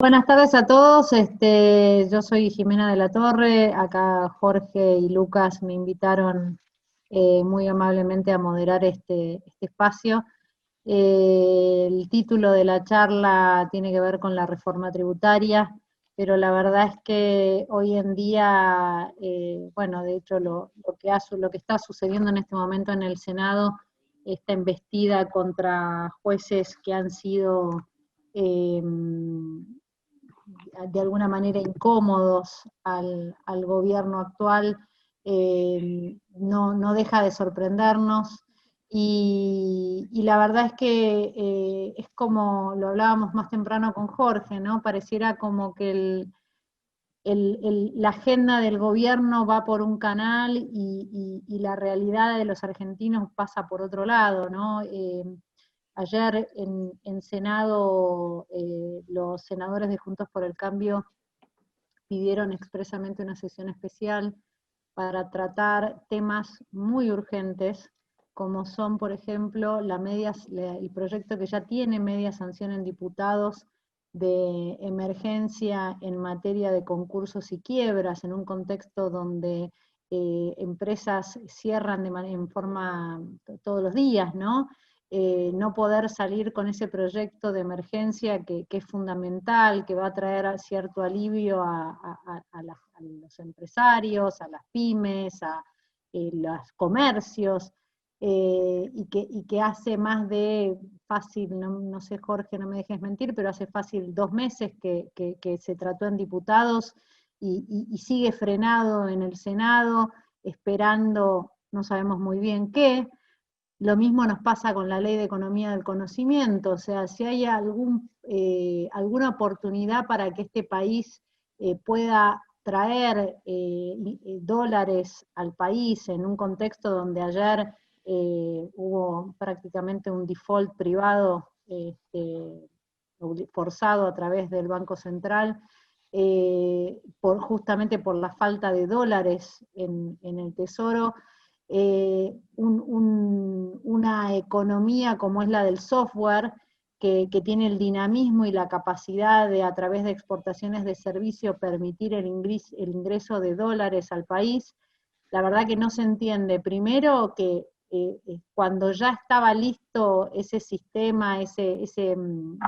Buenas tardes a todos, yo soy Jimena de la Torre, acá Jorge y Lucas me invitaron muy amablemente a moderar este espacio. El título de la charla tiene que ver con la reforma tributaria, pero la verdad es que hoy en día, bueno, de hecho lo que está sucediendo en este momento en el Senado, esta embestida contra jueces que han sido eh, de alguna manera incómodos al gobierno actual, no deja de sorprendernos. Y la verdad es que es como lo hablábamos más temprano con Jorge, ¿no? Pareciera como que la agenda del gobierno va por un canal y la realidad de los argentinos pasa por otro lado, ¿no? Ayer en Senado, los senadores de Juntos por el Cambio pidieron expresamente una sesión especial para tratar temas muy urgentes, como son, por ejemplo, el proyecto que ya tiene media sanción en diputados de emergencia en materia de concursos y quiebras, en un contexto donde empresas cierran en forma todos los días, ¿no? No poder salir con ese proyecto de emergencia que es fundamental, que va a traer cierto alivio a los empresarios, a las pymes, a los comercios, y que hace más de fácil, no sé Jorge, no me dejes mentir, pero hace fácil 2 meses que se trató en diputados y sigue frenado en el Senado, esperando no sabemos muy bien qué. Lo mismo nos pasa con la ley de economía del conocimiento, o sea, si hay alguna oportunidad para que este país pueda traer dólares al país en un contexto donde ayer hubo prácticamente un default privado forzado a través del Banco Central, justamente por la falta de dólares en el Tesoro, una economía como es la del software, que tiene el dinamismo y la capacidad de, a través de exportaciones de servicio, permitir el ingreso de dólares al país. La verdad que no se entiende. Primero que cuando ya estaba listo ese sistema, ese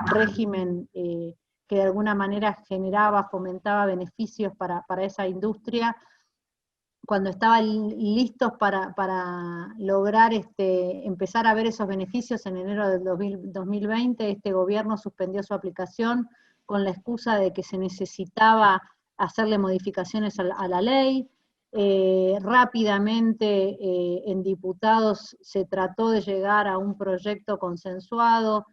régimen que de alguna manera generaba, fomentaba beneficios para esa industria, cuando estaban listos para lograr empezar a ver esos beneficios en enero del 2020, este gobierno suspendió su aplicación con la excusa de que se necesitaba hacerle modificaciones a la ley. Rápidamente en diputados se trató de llegar a un proyecto consensuado,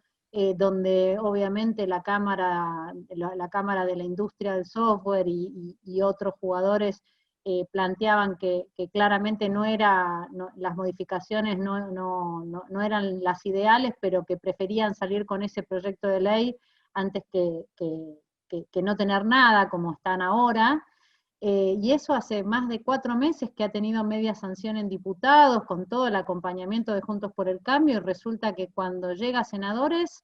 donde obviamente la Cámara de la Industria del Software y otros jugadores planteaban que claramente las modificaciones no eran las ideales, pero que preferían salir con ese proyecto de ley antes que no tener nada como están ahora. Y eso hace más de 4 meses que ha tenido media sanción en diputados, con todo el acompañamiento de Juntos por el Cambio, y resulta que cuando llega a senadores,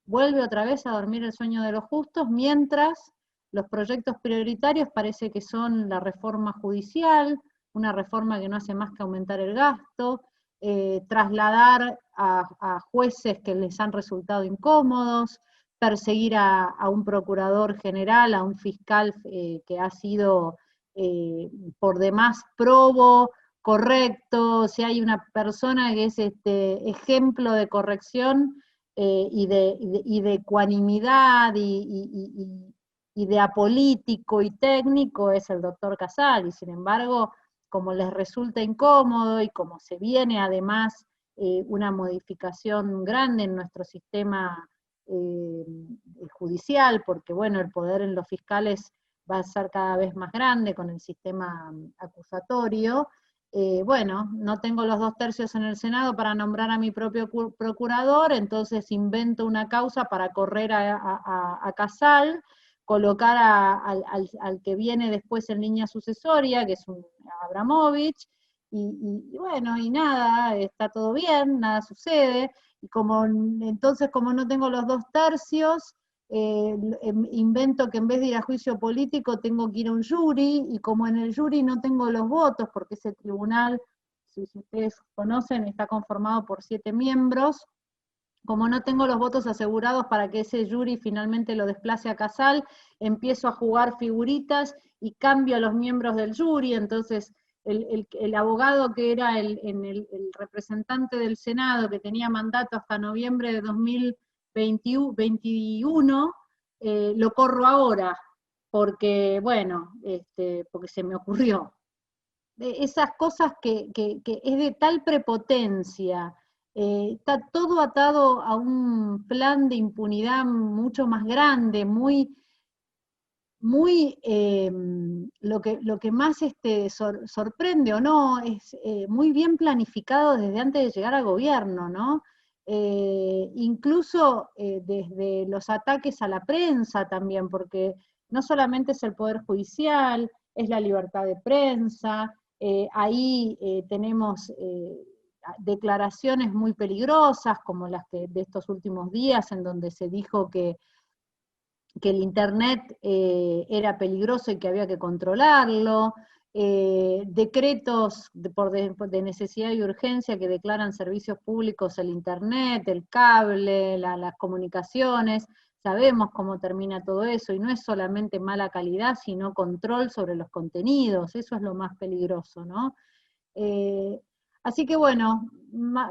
vuelve otra vez a dormir el sueño de los justos, mientras los proyectos prioritarios parece que son la reforma judicial, una reforma que no hace más que aumentar el gasto, trasladar a jueces que les han resultado incómodos, perseguir a un procurador general, a un fiscal que ha sido por demás probo, correcto. Si hay una persona que es ejemplo de corrección y de ecuanimidad y de apolítico y técnico, es el doctor Casal, y sin embargo, como les resulta incómodo y como se viene además una modificación grande en nuestro sistema eh, judicial, porque bueno, el poder en los fiscales va a ser cada vez más grande con el sistema acusatorio. Bueno, no tengo los 2/3 en el Senado para nombrar a mi propio procurador, entonces invento una causa para correr a Casal, colocar al que viene después en línea sucesoria, que es un Abramovich, y bueno, y nada, está todo bien, nada sucede, y entonces como no tengo los 2/3, invento que en vez de ir a juicio político tengo que ir a un jury, y como en el jury no tengo los votos, porque ese tribunal, si ustedes conocen, está conformado por 7 miembros, como no tengo los votos asegurados para que ese jury finalmente lo desplace a Casal, empiezo a jugar figuritas y cambio a los miembros del jury. Entonces el abogado que era el representante del Senado, que tenía mandato hasta noviembre de 2021, lo corro ahora, porque, bueno, porque se me ocurrió. Esas cosas que es de tal prepotencia, está todo atado a un plan de impunidad mucho más grande, muy lo que más sorprende o no, es muy bien planificado desde antes de llegar al gobierno, ¿no? Incluso desde los ataques a la prensa también, porque no solamente es el Poder Judicial, es la libertad de prensa, ahí tenemos declaraciones muy peligrosas, como las de estos últimos días, en donde se dijo que el Internet era peligroso y que había que controlarlo, decretos de necesidad y urgencia que declaran servicios públicos el Internet, el cable, las comunicaciones. Sabemos cómo termina todo eso, y no es solamente mala calidad, sino control sobre los contenidos. Eso es lo más peligroso, ¿no? Así que bueno,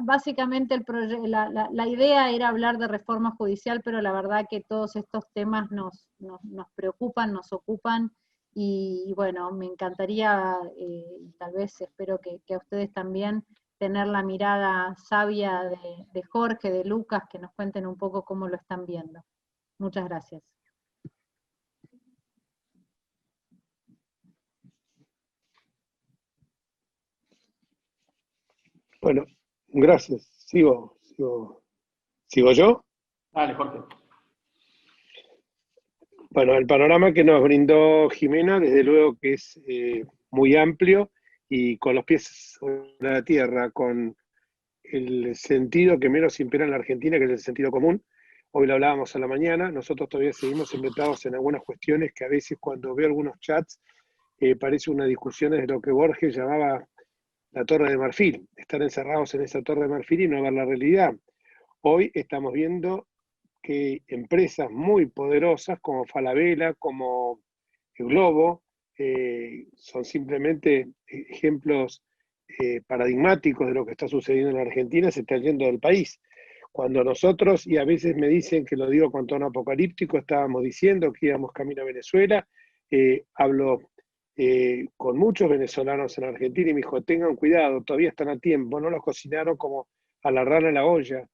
básicamente la idea era hablar de reforma judicial, pero la verdad que todos estos temas nos preocupan, nos ocupan, y bueno, me encantaría, y tal vez espero que a ustedes también, tener la mirada sabia de Jorge, de Lucas, que nos cuenten un poco cómo lo están viendo. Muchas gracias. Bueno, gracias. ¿Sigo yo? Dale, Jorge. Bueno, el panorama que nos brindó Jimena, desde luego que es muy amplio y con los pies sobre la tierra, con el sentido que menos impera en la Argentina, que es el sentido común. Hoy lo hablábamos a la mañana, nosotros todavía seguimos inventados en algunas cuestiones que a veces cuando veo algunos chats parece una discusión de lo que Borges llamaba la Torre de Marfil, estar encerrados en esa Torre de Marfil y no ver la realidad. Hoy estamos viendo que empresas muy poderosas como Falabella, como Globo, son simplemente ejemplos paradigmáticos de lo que está sucediendo en la Argentina, se está yendo del país. Cuando nosotros, y a veces me dicen que lo digo con tono apocalíptico, estábamos diciendo que íbamos camino a Venezuela, hablo con muchos venezolanos en Argentina y me dijo, tengan cuidado, todavía están a tiempo, no los cocinaron como a la rana en la olla,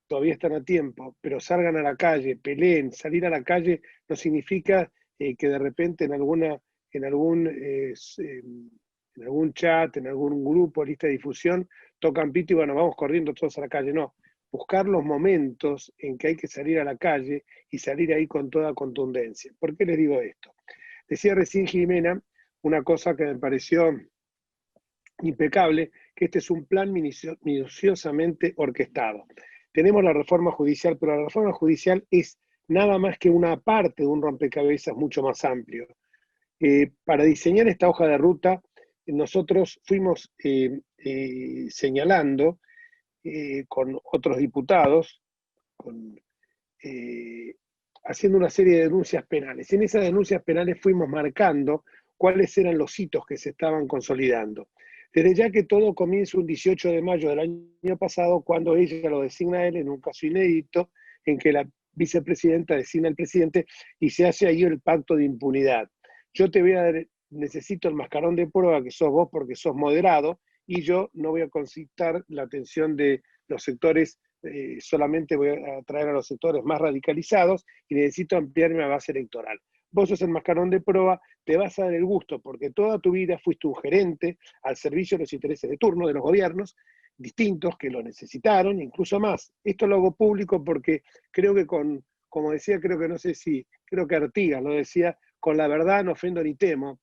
todavía están a tiempo, pero salgan a la calle, peleen. Salir a la calle no significa que de repente en algún chat, en algún grupo, lista de difusión, tocan pito y bueno, vamos corriendo todos a la calle. No, buscar los momentos en que hay que salir a la calle y salir ahí con toda contundencia. ¿Por qué les digo esto? Decía recién Jimena una cosa que me pareció impecable, que este es un plan minuciosamente orquestado. Tenemos la reforma judicial, pero la reforma judicial es nada más que una parte de un rompecabezas mucho más amplio. Para diseñar esta hoja de ruta, nosotros fuimos señalando con otros diputados, haciendo una serie de denuncias penales. En esas denuncias penales fuimos marcando cuáles eran los hitos que se estaban consolidando. Desde ya que todo comienza un 18 de mayo del año pasado, cuando ella lo designa a él en un caso inédito, en que la vicepresidenta designa al presidente y se hace ahí el pacto de impunidad. Yo te voy a dar, necesito el mascarón de prueba, que sos vos porque sos moderado, y yo no voy a concitar la atención de los sectores, solamente voy a atraer a los sectores más radicalizados y necesito ampliar mi base electoral. Vos sos el mascarón de prueba, te vas a dar el gusto, porque toda tu vida fuiste un gerente al servicio de los intereses de turno de los gobiernos distintos que lo necesitaron, incluso más. Esto lo hago público porque creo que como decía, creo que Artigas lo decía, con la verdad no ofendo ni temo.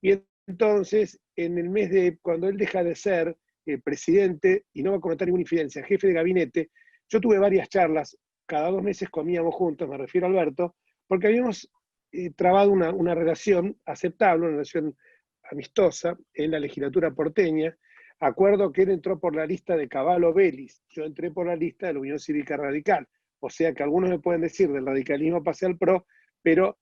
Y entonces, en el mes cuando él deja de ser presidente, y no va a cometer ninguna infidencia, jefe de gabinete, yo tuve varias charlas cada 2 meses comíamos juntos, me refiero a Alberto, porque habíamos trabado una relación aceptable, una relación amistosa en la legislatura porteña. Acuerdo que él entró por la lista de Cavallo Vélez, yo entré por la lista de la Unión Cívica Radical. O sea que algunos me pueden decir del radicalismo pasé al PRO, pero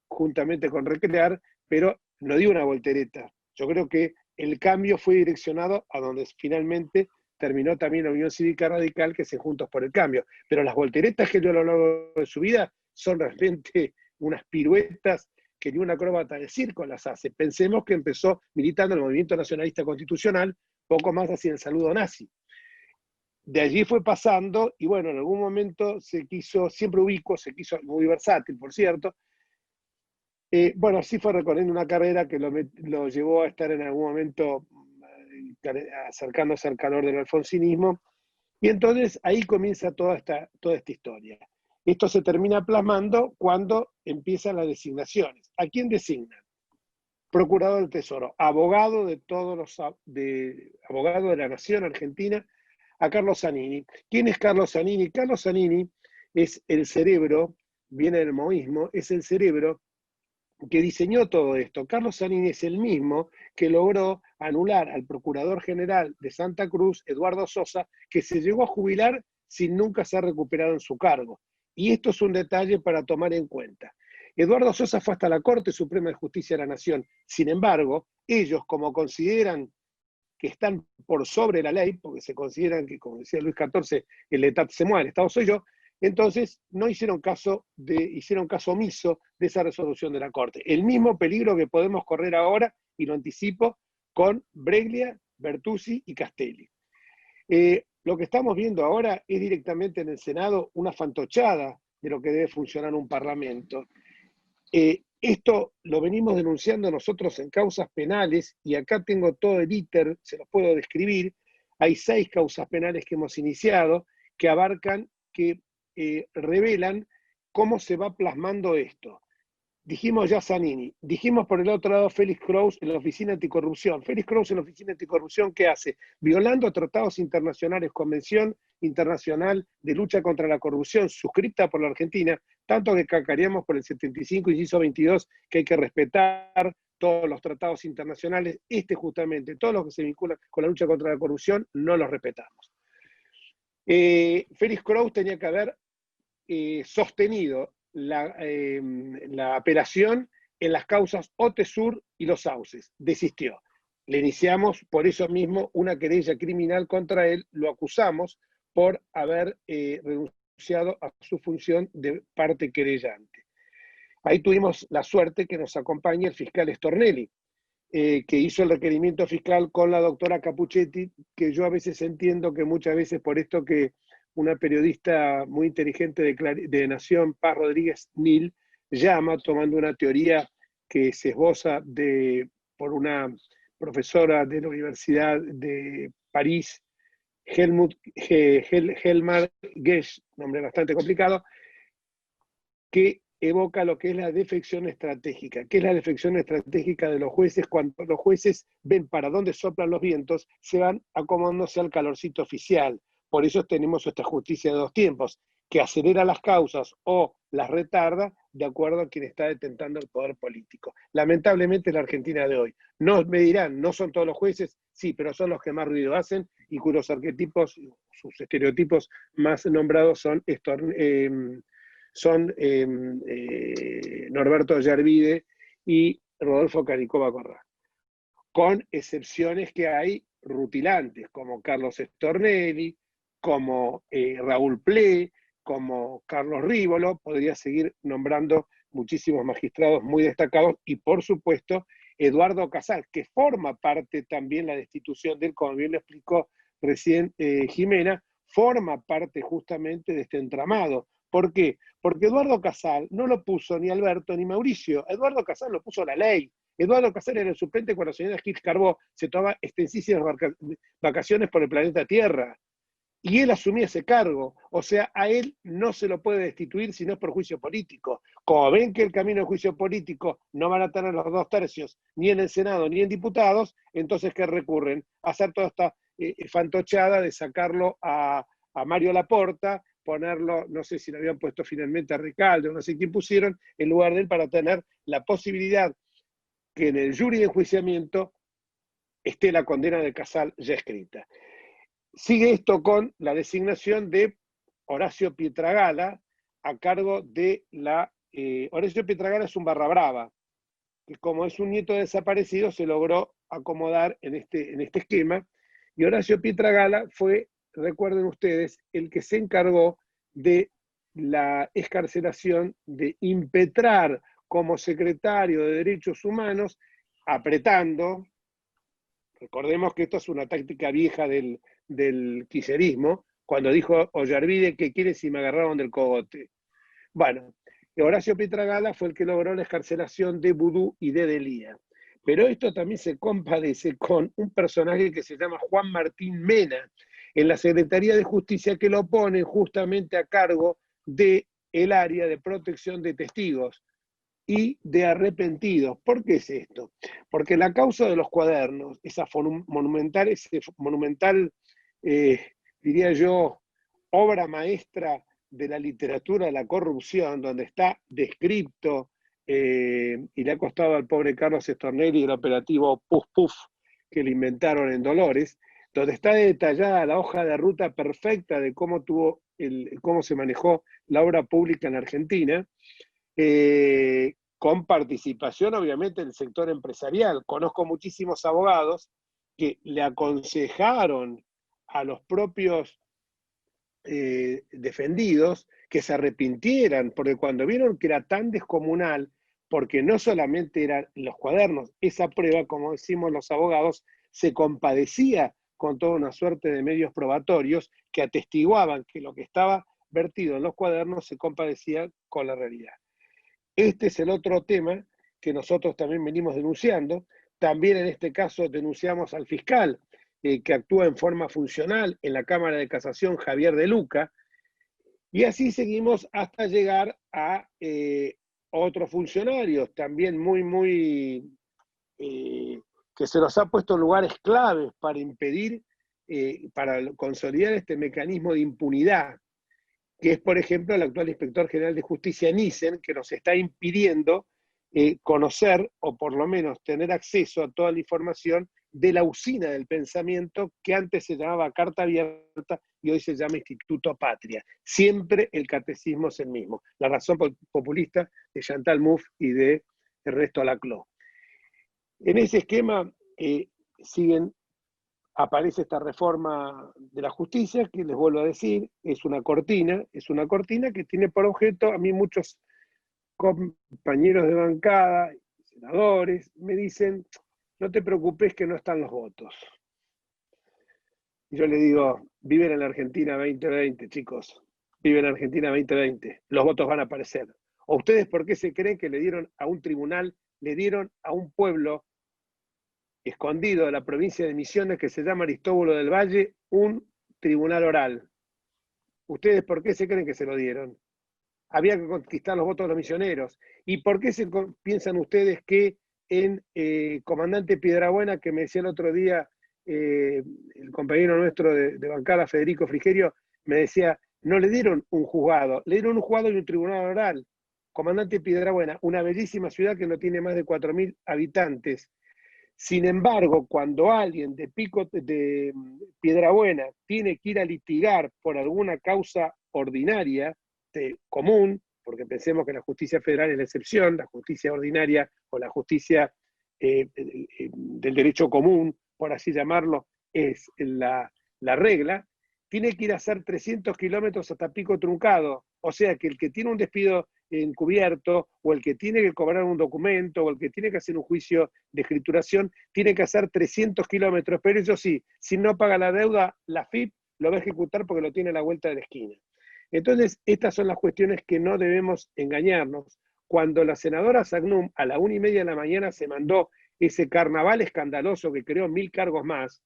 juntamente con Recrear, pero no dio una voltereta. Yo creo que el cambio fue direccionado a donde finalmente terminó también la Unión Cívica Radical, que es Juntos por el Cambio. Pero las volteretas que dio a lo largo de su vida son realmente unas piruetas que ni una acróbata de circo las hace. Pensemos que empezó militando en el movimiento nacionalista constitucional, poco más hacia el saludo nazi. De allí fue pasando, y bueno, en algún momento se quiso, siempre ubicuo, se quiso, muy versátil, por cierto. Bueno, así fue recorriendo una carrera que lo llevó a estar en algún momento acercándose al calor del alfonsinismo, y entonces ahí comienza toda esta historia. Esto se termina plasmando cuando empiezan las designaciones. ¿A quién designan? Procurador del Tesoro, abogado de abogado de la Nación Argentina, a Carlos Zanini. ¿Quién es Carlos Zanini? Carlos Zanini es el cerebro, viene del maoísmo, es el cerebro que diseñó todo esto. Carlos Zanini es el mismo que logró anular al Procurador General de Santa Cruz, Eduardo Sosa, que se llegó a jubilar sin nunca ser recuperado en su cargo. Y esto es un detalle para tomar en cuenta. Eduardo Sosa fue hasta la Corte Suprema de Justicia de la Nación. Sin embargo, ellos, como consideran que están por sobre la ley, porque se consideran que, como decía Luis XIV, el État c'est moi, el Estado soy yo, entonces no hicieron caso omiso de esa resolución de la Corte. El mismo peligro que podemos correr ahora, y lo anticipo, con Breglia, Bertuzzi y Castelli. Lo que estamos viendo ahora es directamente en el Senado una fantochada de lo que debe funcionar un parlamento. Esto lo venimos denunciando nosotros en causas penales, y acá tengo todo el íter, se los puedo describir. Hay 6 causas penales que hemos iniciado que abarcan, que revelan cómo se va plasmando esto. Dijimos ya Zanini, dijimos por el otro lado Félix Kraus en la Oficina Anticorrupción. Félix Kraus en la Oficina Anticorrupción, ¿qué hace? Violando tratados internacionales, Convención Internacional de Lucha contra la Corrupción, suscripta por la Argentina, tanto que cacareamos por el 75, inciso 22, que hay que respetar todos los tratados internacionales. Justamente, todos los que se vinculan con la lucha contra la corrupción, no los respetamos. Félix Kraus tenía que haber sostenido la apelación en las causas OTESUR y Los Sauces. Desistió. Le iniciamos por eso mismo una querella criminal contra él, lo acusamos por haber renunciado a su función de parte querellante. Ahí tuvimos la suerte que nos acompaña el fiscal Stornelli, que hizo el requerimiento fiscal con la doctora Capuchetti, que yo a veces entiendo que muchas veces por esto que una periodista muy inteligente de Nación, Paz Rodríguez Nil, llama, tomando una teoría que se esboza por una profesora de la Universidad de París, Helmar Gesch, nombre bastante complicado, que evoca lo que es la defección estratégica. ¿Qué es la defección estratégica de los jueces? Cuando los jueces ven para dónde soplan los vientos, se van acomodándose al calorcito oficial. Por eso tenemos esta justicia de 2 tiempos, que acelera las causas o las retarda de acuerdo a quien está detentando el poder político. Lamentablemente la Argentina de hoy. No me dirán, no son todos los jueces, sí, pero son los que más ruido hacen y cuyos arquetipos, sus estereotipos más nombrados son Norberto Yarvide y Rodolfo Caricova Corrá, con excepciones que hay rutilantes, como Carlos Stornelli, como Raúl Ple, como Carlos Rívolo. Podría seguir nombrando muchísimos magistrados muy destacados, y por supuesto Eduardo Casal, que forma parte también la destitución de él, como bien lo explicó recién Jimena, forma parte justamente de este entramado. ¿Por qué? Porque Eduardo Casal no lo puso ni Alberto ni Mauricio, Eduardo Casal lo puso la ley. Eduardo Casal era el suplente cuando la señora Gil Carbó se tomaba extensísimas vacaciones por el planeta Tierra. Y él asumía ese cargo. O sea, a él no se lo puede destituir si no es por juicio político. Como ven que el camino de juicio político no van a tener los 2 tercios, ni en el Senado ni en diputados, entonces ¿qué recurren? A hacer toda esta fantochada de sacarlo a Mario Laporta, ponerlo, no sé si lo habían puesto finalmente a Recalde, no sé quién pusieron, en lugar de él para tener la posibilidad que en el jury de enjuiciamiento esté la condena de Casal ya escrita. Sigue esto con la designación de Horacio Pietragala a cargo de la... Horacio Pietragala es un barra brava, que como es un nieto desaparecido se logró acomodar en este esquema, y Horacio Pietragala fue, recuerden ustedes, el que se encargó de la excarcelación, de impetrar como secretario de Derechos Humanos, apretando. Recordemos que esto es una táctica vieja del kirchnerismo, cuando dijo Ollarvide que quiere si me agarraron del cogote. Bueno, Horacio Pietragala fue el que logró la excarcelación de Vudú y de Delía. Pero esto también se compadece con un personaje que se llama Juan Martín Mena, en la Secretaría de Justicia, que lo ponen justamente a cargo del área de protección de testigos y de arrepentidos. ¿Por qué es esto? Porque la causa de los cuadernos, ese monumental, diría yo, obra maestra de la literatura de la corrupción, donde está descrito, y le ha costado al pobre Carlos Stornelli el operativo Puf Puf que le inventaron en Dolores, donde está detallada la hoja de ruta perfecta de cómo se manejó la obra pública en Argentina, con participación obviamente del sector empresarial. Conozco muchísimos abogados que le aconsejaron a los propios defendidos que se arrepintieran, porque cuando vieron que era tan descomunal, porque no solamente eran los cuadernos, esa prueba, como decimos los abogados, se compadecía con toda una suerte de medios probatorios que atestiguaban que lo que estaba vertido en los cuadernos se compadecía con la realidad. Este es el otro tema que nosotros también venimos denunciando. También en este caso denunciamos al fiscal que actúa en forma funcional en la Cámara de Casación, Javier de Luca, y así seguimos hasta llegar a otros funcionarios también que se los ha puesto en lugares claves para impedir, para consolidar este mecanismo de impunidad, que es, por ejemplo, el actual inspector general de justicia, Nissen, que nos está impidiendo conocer, o por lo menos tener acceso a toda la información de la usina del pensamiento, que antes se llamaba Carta Abierta y hoy se llama Instituto Patria. Siempre el catecismo es el mismo, la razón populista de Chantal Mouffe y de Ernesto Laclau. En ese esquema aparece esta reforma de la justicia, que les vuelvo a decir, es una cortina que tiene por objeto, a mí muchos compañeros de bancada, senadores, me dicen, no te preocupes que no están los votos. Y yo le digo, viven en la Argentina 2020, chicos, viven en Argentina 2020, los votos van a aparecer. ¿O ustedes por qué se creen que le dieron a un tribunal, le dieron a un pueblo escondido de la provincia de Misiones que se llama Aristóbulo del Valle un tribunal oral? ¿Ustedes por qué se creen que se lo dieron? Había que conquistar los votos de los misioneros. ¿Y por qué piensan ustedes que en Comandante Piedrabuena, que me decía el otro día el compañero nuestro de bancada, Federico Frigerio, me decía, no le dieron un juzgado, le dieron un juzgado y un tribunal oral? Comandante Piedrabuena, una bellísima ciudad que no tiene más de 4.000 habitantes. Sin embargo, cuando alguien de Piedrabuena tiene que ir a litigar por alguna causa ordinaria, común, porque pensemos que la justicia federal es la excepción, la justicia ordinaria o la justicia del derecho común, por así llamarlo, es la regla, tiene que ir a hacer 300 kilómetros hasta Pico Truncado. O sea que el que tiene un despido encubierto, o el que tiene que cobrar un documento, o el que tiene que hacer un juicio de escrituración, tiene que hacer 300 kilómetros, pero eso sí, si no paga la deuda, la FIP lo va a ejecutar porque lo tiene a la vuelta de la esquina. Entonces, estas son las cuestiones que no debemos engañarnos. Cuando la senadora Sagnum a la 1:30 de la mañana se mandó ese carnaval escandaloso que creó 1.000 cargos más,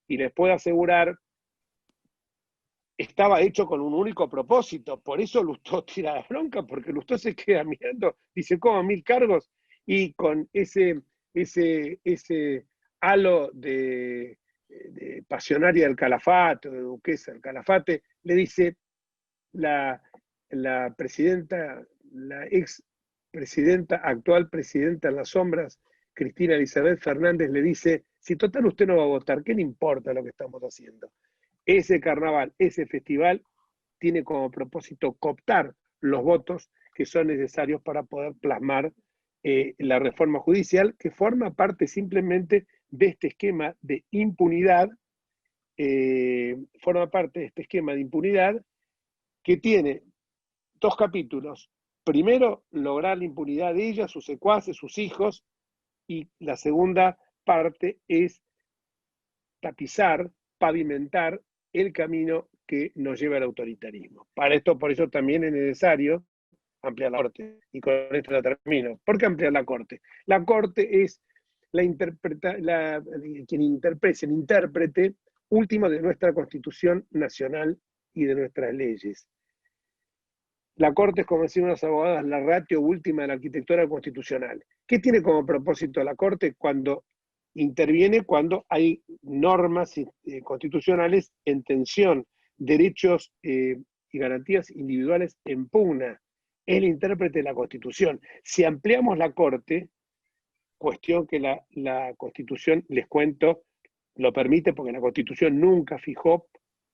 y les puedo asegurar, estaba hecho con un único propósito. Por eso Lustó tira la bronca, porque Lustó se queda mirando, dice, ¿cómo 1.000 cargos? Y con ese halo de pasionaria del Calafate, de duquesa del Calafate, le dice, la presidenta, la ex presidenta, actual presidenta en las sombras, Cristina Elizabeth Fernández, le dice, si total usted no va a votar, ¿qué le importa lo que estamos haciendo? Ese carnaval, ese festival, tiene como propósito cooptar los votos que son necesarios para poder plasmar la reforma judicial, que forma parte simplemente de este esquema de impunidad, que tiene dos capítulos. Primero, lograr la impunidad de ella, sus secuaces, sus hijos, y la segunda parte es tapizar, pavimentar el camino que nos lleva al autoritarismo. Para esto, por eso también es necesario ampliar la Corte. Y con esto la termino. ¿Por qué ampliar la Corte? La Corte es el intérprete último de nuestra Constitución Nacional y de nuestras leyes. La Corte es, como decían unos abogados, la ratio última de la arquitectura constitucional. ¿Qué tiene como propósito la Corte cuando interviene? Cuando hay normas constitucionales en tensión, derechos y garantías individuales en pugna. Es el intérprete de la Constitución. Si ampliamos la Corte, cuestión que la Constitución, les cuento, lo permite, porque la Constitución nunca fijó,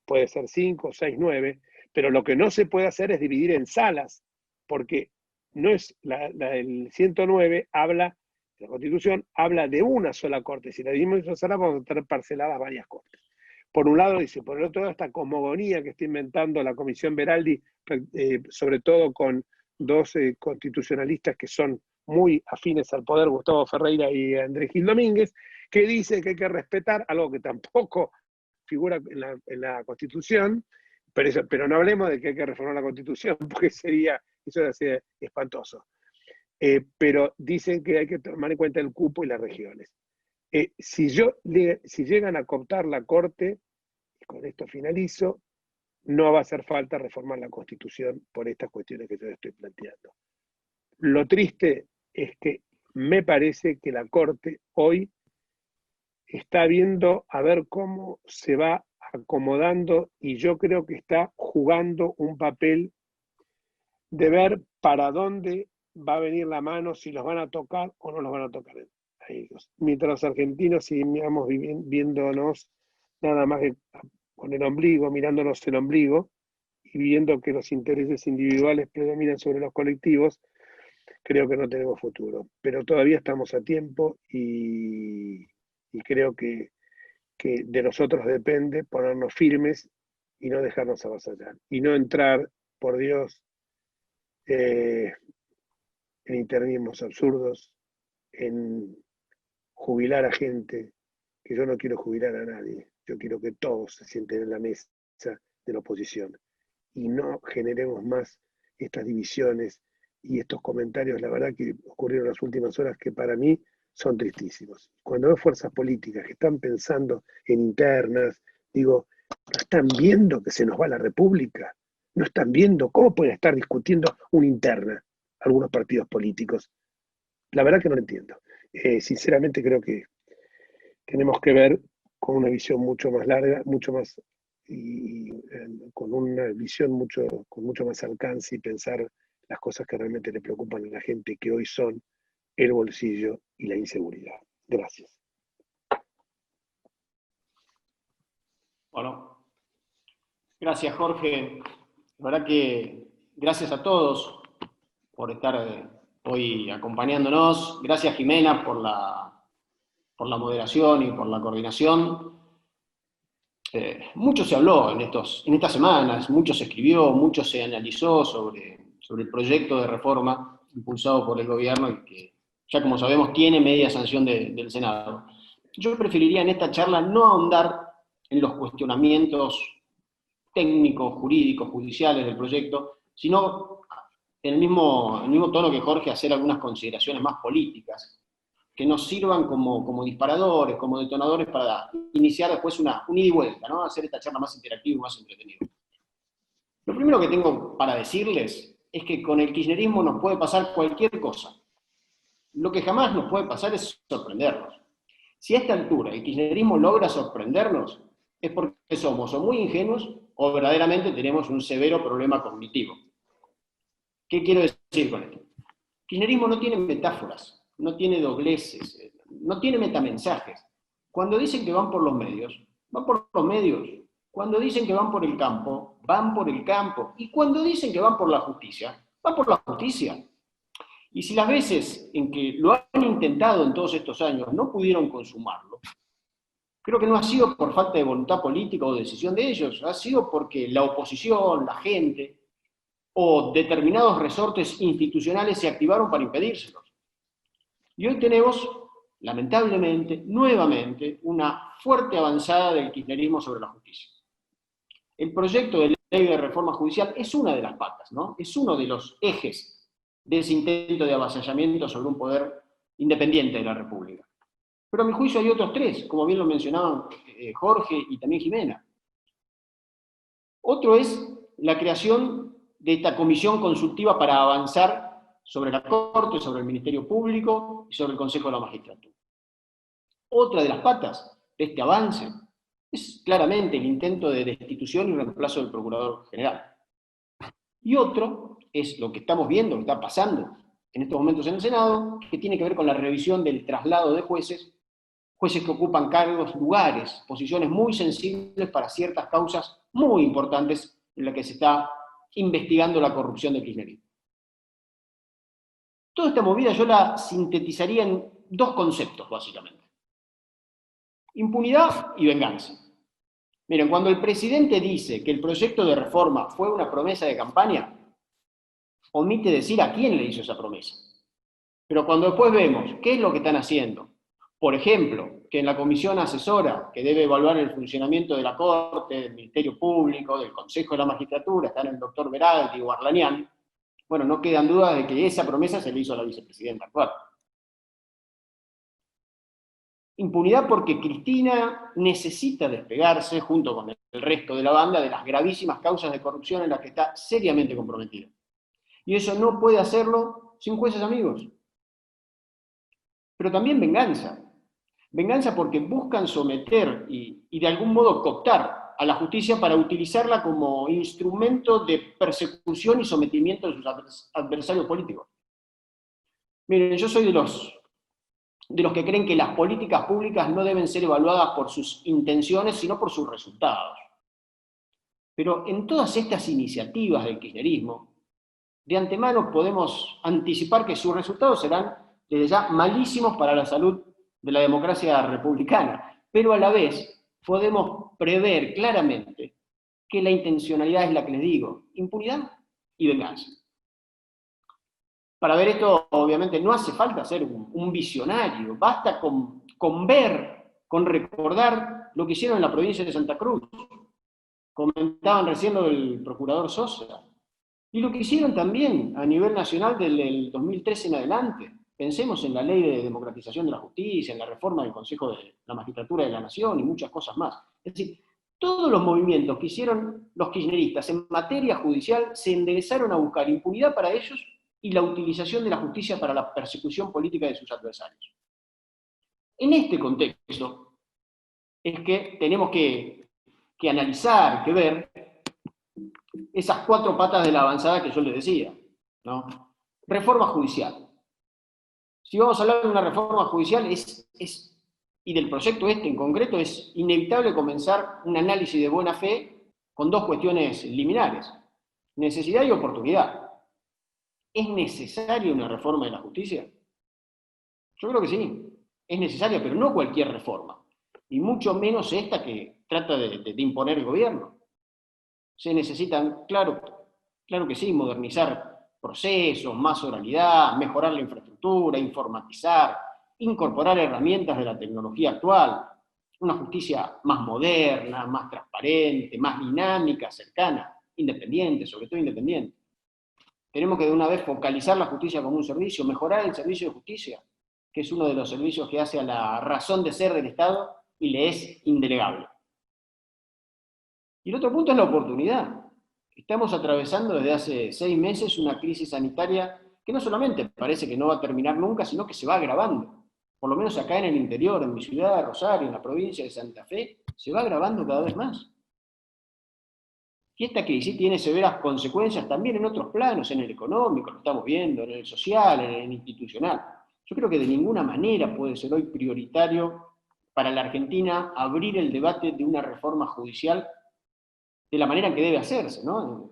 puede ser 5, 6, 9, pero lo que no se puede hacer es dividir en salas, porque no es el 109 habla, la Constitución habla de una sola corte. Si la dividimos en una sola, vamos a tener parceladas varias cortes. Por un lado dice, por el otro lado, esta cosmogonía que está inventando la Comisión Beraldi, sobre todo con dos constitucionalistas que son muy afines al poder, Gustavo Ferreira y Andrés Gil Domínguez, que dice que hay que respetar algo que tampoco figura en la Constitución, pero no hablemos de que hay que reformar la Constitución, porque eso sería espantoso. Pero dicen que hay que tomar en cuenta el cupo y las regiones. Si llegan a cooptar la Corte, y con esto finalizo, no va a hacer falta reformar la Constitución por estas cuestiones que yo estoy planteando. Lo triste es que me parece que la Corte hoy está viendo a ver cómo se va acomodando, y yo creo que está jugando un papel de ver para dónde va a venir la mano, si los van a tocar o no los van a tocar a ellos. Mientras los argentinos sigamos viéndonos nada más que con el ombligo, mirándonos el ombligo, y viendo que los intereses individuales predominan sobre los colectivos, creo que no tenemos futuro. Pero todavía estamos a tiempo y creo que de nosotros depende ponernos firmes y no dejarnos avasallar. Y no entrar, por Dios, en internismos absurdos, en jubilar a gente, que yo no quiero jubilar a nadie. Yo quiero que todos se sienten en la mesa de la oposición. Y no generemos más estas divisiones y estos comentarios, la verdad, que ocurrieron en las últimas horas, que para mí son tristísimos. Cuando veo fuerzas políticas que están pensando en internas, digo, ¿no están viendo que se nos va la República? ¿No están viendo cómo pueden estar discutiendo una interna algunos partidos políticos? La verdad que no lo entiendo. Sinceramente creo que tenemos que ver con una visión mucho más larga, mucho más, con una visión con mucho más alcance, y pensar las cosas que realmente le preocupan a la gente, que hoy son el bolsillo y la inseguridad. Gracias. Bueno, gracias, Jorge. La verdad que gracias a todos por estar hoy acompañándonos. Gracias, Jimena, por la moderación y por la coordinación. Mucho se habló en estas semanas, mucho se escribió, mucho se analizó sobre el proyecto de reforma impulsado por el gobierno y que ya, como sabemos, tiene media sanción del Senado. Yo preferiría en esta charla no ahondar en los cuestionamientos técnicos, jurídicos, judiciales del proyecto, sino en el mismo tono que Jorge, hacer algunas consideraciones más políticas, que nos sirvan como disparadores, como detonadores para iniciar después una ida y vuelta, ¿no? Hacer esta charla más interactiva y más entretenida. Lo primero que tengo para decirles es que con el kirchnerismo nos puede pasar cualquier cosa. Lo que jamás nos puede pasar es sorprendernos. Si a esta altura el kirchnerismo logra sorprendernos, es porque somos o muy ingenuos o verdaderamente tenemos un severo problema cognitivo. ¿Qué quiero decir con esto? El kirchnerismo no tiene metáforas, no tiene dobleces, no tiene metamensajes. Cuando dicen que van por los medios, van por los medios. Cuando dicen que van por el campo, van por el campo. Y cuando dicen que van por la justicia, van por la justicia. Y si las veces en que lo han intentado en todos estos años no pudieron consumarlo, creo que no ha sido por falta de voluntad política o decisión de ellos, ha sido porque la oposición, la gente o determinados resortes institucionales se activaron para impedírselos. Y hoy tenemos, lamentablemente, nuevamente, una fuerte avanzada del kirchnerismo sobre la justicia. El proyecto de ley de reforma judicial es una de las patas, ¿no? Es uno de los ejes de ese intento de avasallamiento sobre un poder independiente de la República. Pero a mi juicio hay otros tres, como bien lo mencionaban Jorge y también Jimena. Otro es la creación de esta comisión consultiva para avanzar sobre la Corte, sobre el Ministerio Público y sobre el Consejo de la Magistratura. Otra de las patas de este avance es claramente el intento de destitución y reemplazo del Procurador General. Y otro es lo que estamos viendo, que está pasando en estos momentos en el Senado, que tiene que ver con la revisión del traslado de jueces que ocupan cargos, lugares, posiciones muy sensibles para ciertas causas muy importantes en las que se está investigando la corrupción del kirchnerismo. Toda esta movida yo la sintetizaría en dos conceptos, básicamente. Impunidad y venganza. Miren, cuando el presidente dice que el proyecto de reforma fue una promesa de campaña, omite decir a quién le hizo esa promesa. Pero cuando después vemos qué es lo que están haciendo, por ejemplo, que en la comisión asesora que debe evaluar el funcionamiento de la Corte, del Ministerio Público, del Consejo de la Magistratura, están el doctor Beraldi o Arlanian, bueno, no quedan dudas de que esa promesa se le hizo a la vicepresidenta actual. Impunidad porque Cristina necesita despegarse, junto con el resto de la banda, de las gravísimas causas de corrupción en las que está seriamente comprometida. Y eso no puede hacerlo sin jueces amigos. Pero también venganza. Venganza porque buscan someter y de algún modo cooptar a la justicia para utilizarla como instrumento de persecución y sometimiento de sus adversarios políticos. Miren, yo soy de los que creen que las políticas públicas no deben ser evaluadas por sus intenciones, sino por sus resultados. Pero en todas estas iniciativas del kirchnerismo, de antemano podemos anticipar que sus resultados serán desde ya malísimos para la salud de la democracia republicana, pero a la vez podemos prever claramente que la intencionalidad es la que les digo, impunidad y venganza. Para ver esto, obviamente, no hace falta ser un visionario, basta con ver, con recordar lo que hicieron en la provincia de Santa Cruz. Comentaban recién lo del procurador Sosa. Y lo que hicieron también a nivel nacional del 2013 en adelante. Pensemos en la ley de democratización de la justicia, en la reforma del Consejo de la Magistratura de la Nación y muchas cosas más. Es decir, todos los movimientos que hicieron los kirchneristas en materia judicial se enderezaron a buscar impunidad para ellos y la utilización de la justicia para la persecución política de sus adversarios. En este contexto es que tenemos que analizar, que ver esas cuatro patas de la avanzada que yo les decía, ¿no? Reforma judicial. Si vamos a hablar de una reforma judicial y del proyecto este en concreto, es inevitable comenzar un análisis de buena fe con dos cuestiones liminares: necesidad y oportunidad. ¿Es necesaria una reforma de la justicia? Yo creo que sí, es necesaria, pero no cualquier reforma, y mucho menos esta que trata de imponer el gobierno. Se necesitan, claro que sí, modernizar procesos, más oralidad, mejorar la infraestructura, informatizar, incorporar herramientas de la tecnología actual, una justicia más moderna, más transparente, más dinámica, cercana, independiente, sobre todo independiente. Tenemos que de una vez focalizar la justicia como un servicio, mejorar el servicio de justicia, que es uno de los servicios que hace a la razón de ser del Estado y le es indelegable. Y el otro punto es la oportunidad. Estamos atravesando desde hace 6 meses una crisis sanitaria que no solamente parece que no va a terminar nunca, sino que se va agravando. Por lo menos acá en el interior, en mi ciudad de Rosario, en la provincia de Santa Fe, se va agravando cada vez más. que esta crisis tiene severas consecuencias también en otros planos, en el económico, lo estamos viendo, en el social, en el institucional. Yo creo que de ninguna manera puede ser hoy prioritario para la Argentina abrir el debate de una reforma judicial de la manera en que debe hacerse, ¿no?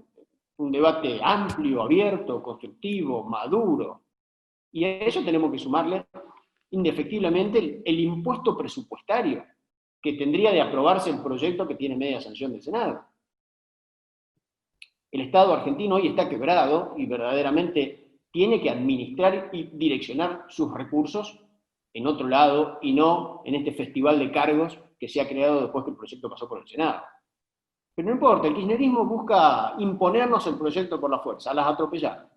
Un debate amplio, abierto, constructivo, maduro. Y a eso tenemos que sumarle, indefectiblemente, el impuesto presupuestario, que tendría de aprobarse el proyecto que tiene media sanción del Senado. El Estado argentino hoy está quebrado y verdaderamente tiene que administrar y direccionar sus recursos en otro lado y no en este festival de cargos que se ha creado después que el proyecto pasó por el Senado. Pero no importa, el kirchnerismo busca imponernos el proyecto por la fuerza, a las atropelladas.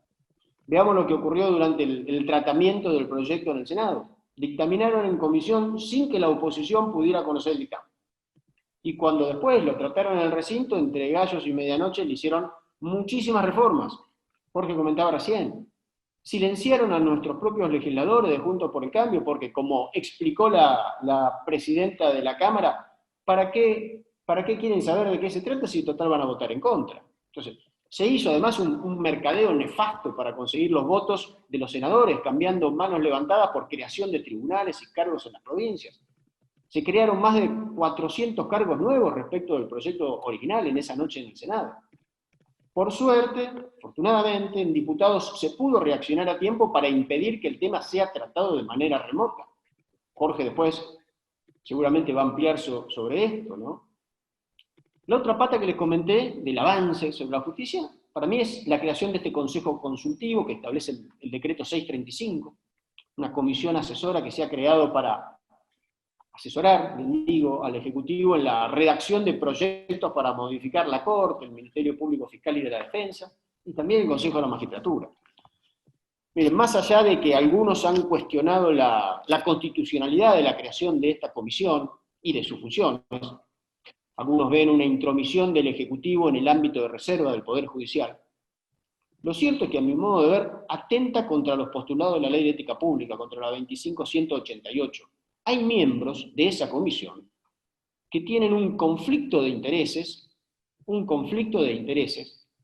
Veamos lo que ocurrió durante el tratamiento del proyecto en el Senado. Dictaminaron en comisión sin que la oposición pudiera conocer el dictamen. Y cuando después lo trataron en el recinto, entre gallos y medianoche le hicieron muchísimas reformas. Jorge comentaba recién, silenciaron a nuestros propios legisladores de Juntos por el Cambio, porque como explicó la presidenta de la Cámara, ¿para qué quieren saber de qué se trata si total van a votar en contra? Entonces, se hizo además un mercadeo nefasto para conseguir los votos de los senadores, cambiando manos levantadas por creación de tribunales y cargos en las provincias. Se crearon más de 400 cargos nuevos respecto del proyecto original en esa noche en el Senado. Por suerte, afortunadamente, en diputados se pudo reaccionar a tiempo para impedir que el tema sea tratado de manera remota. Jorge después seguramente va a ampliar sobre esto, ¿no? La otra pata que les comenté del avance sobre la justicia, para mí es la creación de este Consejo Consultivo que establece el decreto 635, una comisión asesora que se ha creado para asesorar, digo, al Ejecutivo en la redacción de proyectos para modificar la Corte, el Ministerio Público Fiscal y de la Defensa, y también el Consejo de la Magistratura. Miren, más allá de que algunos han cuestionado la constitucionalidad de la creación de esta comisión y de sus funciones, algunos ven una intromisión del Ejecutivo en el ámbito de reserva del Poder Judicial, lo cierto es que a mi modo de ver atenta contra los postulados de la Ley de Ética Pública, contra la 25.188. Hay miembros de esa comisión que tienen un conflicto de intereses,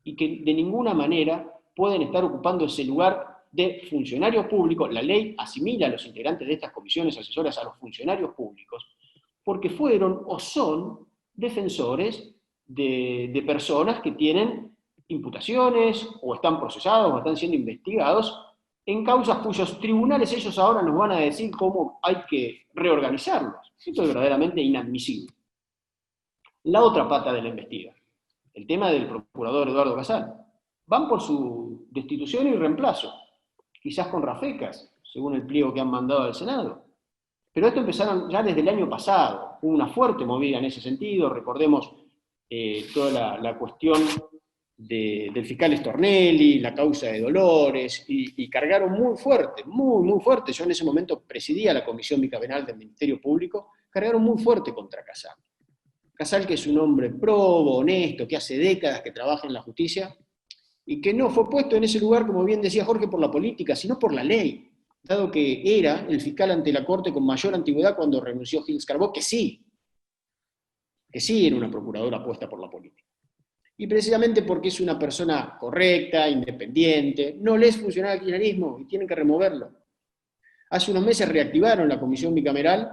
y que de ninguna manera pueden estar ocupando ese lugar de funcionarios públicos. La ley asimila a los integrantes de estas comisiones asesoras a los funcionarios públicos, porque fueron o son defensores de personas que tienen imputaciones, o están procesados, o están siendo investigados, en causas cuyos tribunales ellos ahora nos van a decir cómo hay que reorganizarlos. Esto es verdaderamente inadmisible. La otra pata de la embestida, el tema del procurador Eduardo Casal. Van por su destitución y reemplazo, quizás con rafecas, según el pliego que han mandado al Senado. Pero esto empezaron ya desde el año pasado, hubo una fuerte movida en ese sentido, recordemos toda la cuestión del fiscal Stornelli, la causa de Dolores, y cargaron muy fuerte, muy fuerte. Yo en ese momento presidía la comisión bicameral del Ministerio Público, cargaron muy fuerte contra Casal. Casal, que es un hombre probo, honesto, que hace décadas que trabaja en la justicia, y que no fue puesto en ese lugar, como bien decía Jorge, por la política, sino por la ley, dado que era el fiscal ante la Corte con mayor antigüedad cuando renunció Gils Carbó, que sí era una procuradora puesta por la política. Y precisamente porque es una persona correcta, independiente, no les funciona el kirchnerismo y tienen que removerlo. Hace unos meses reactivaron la comisión bicameral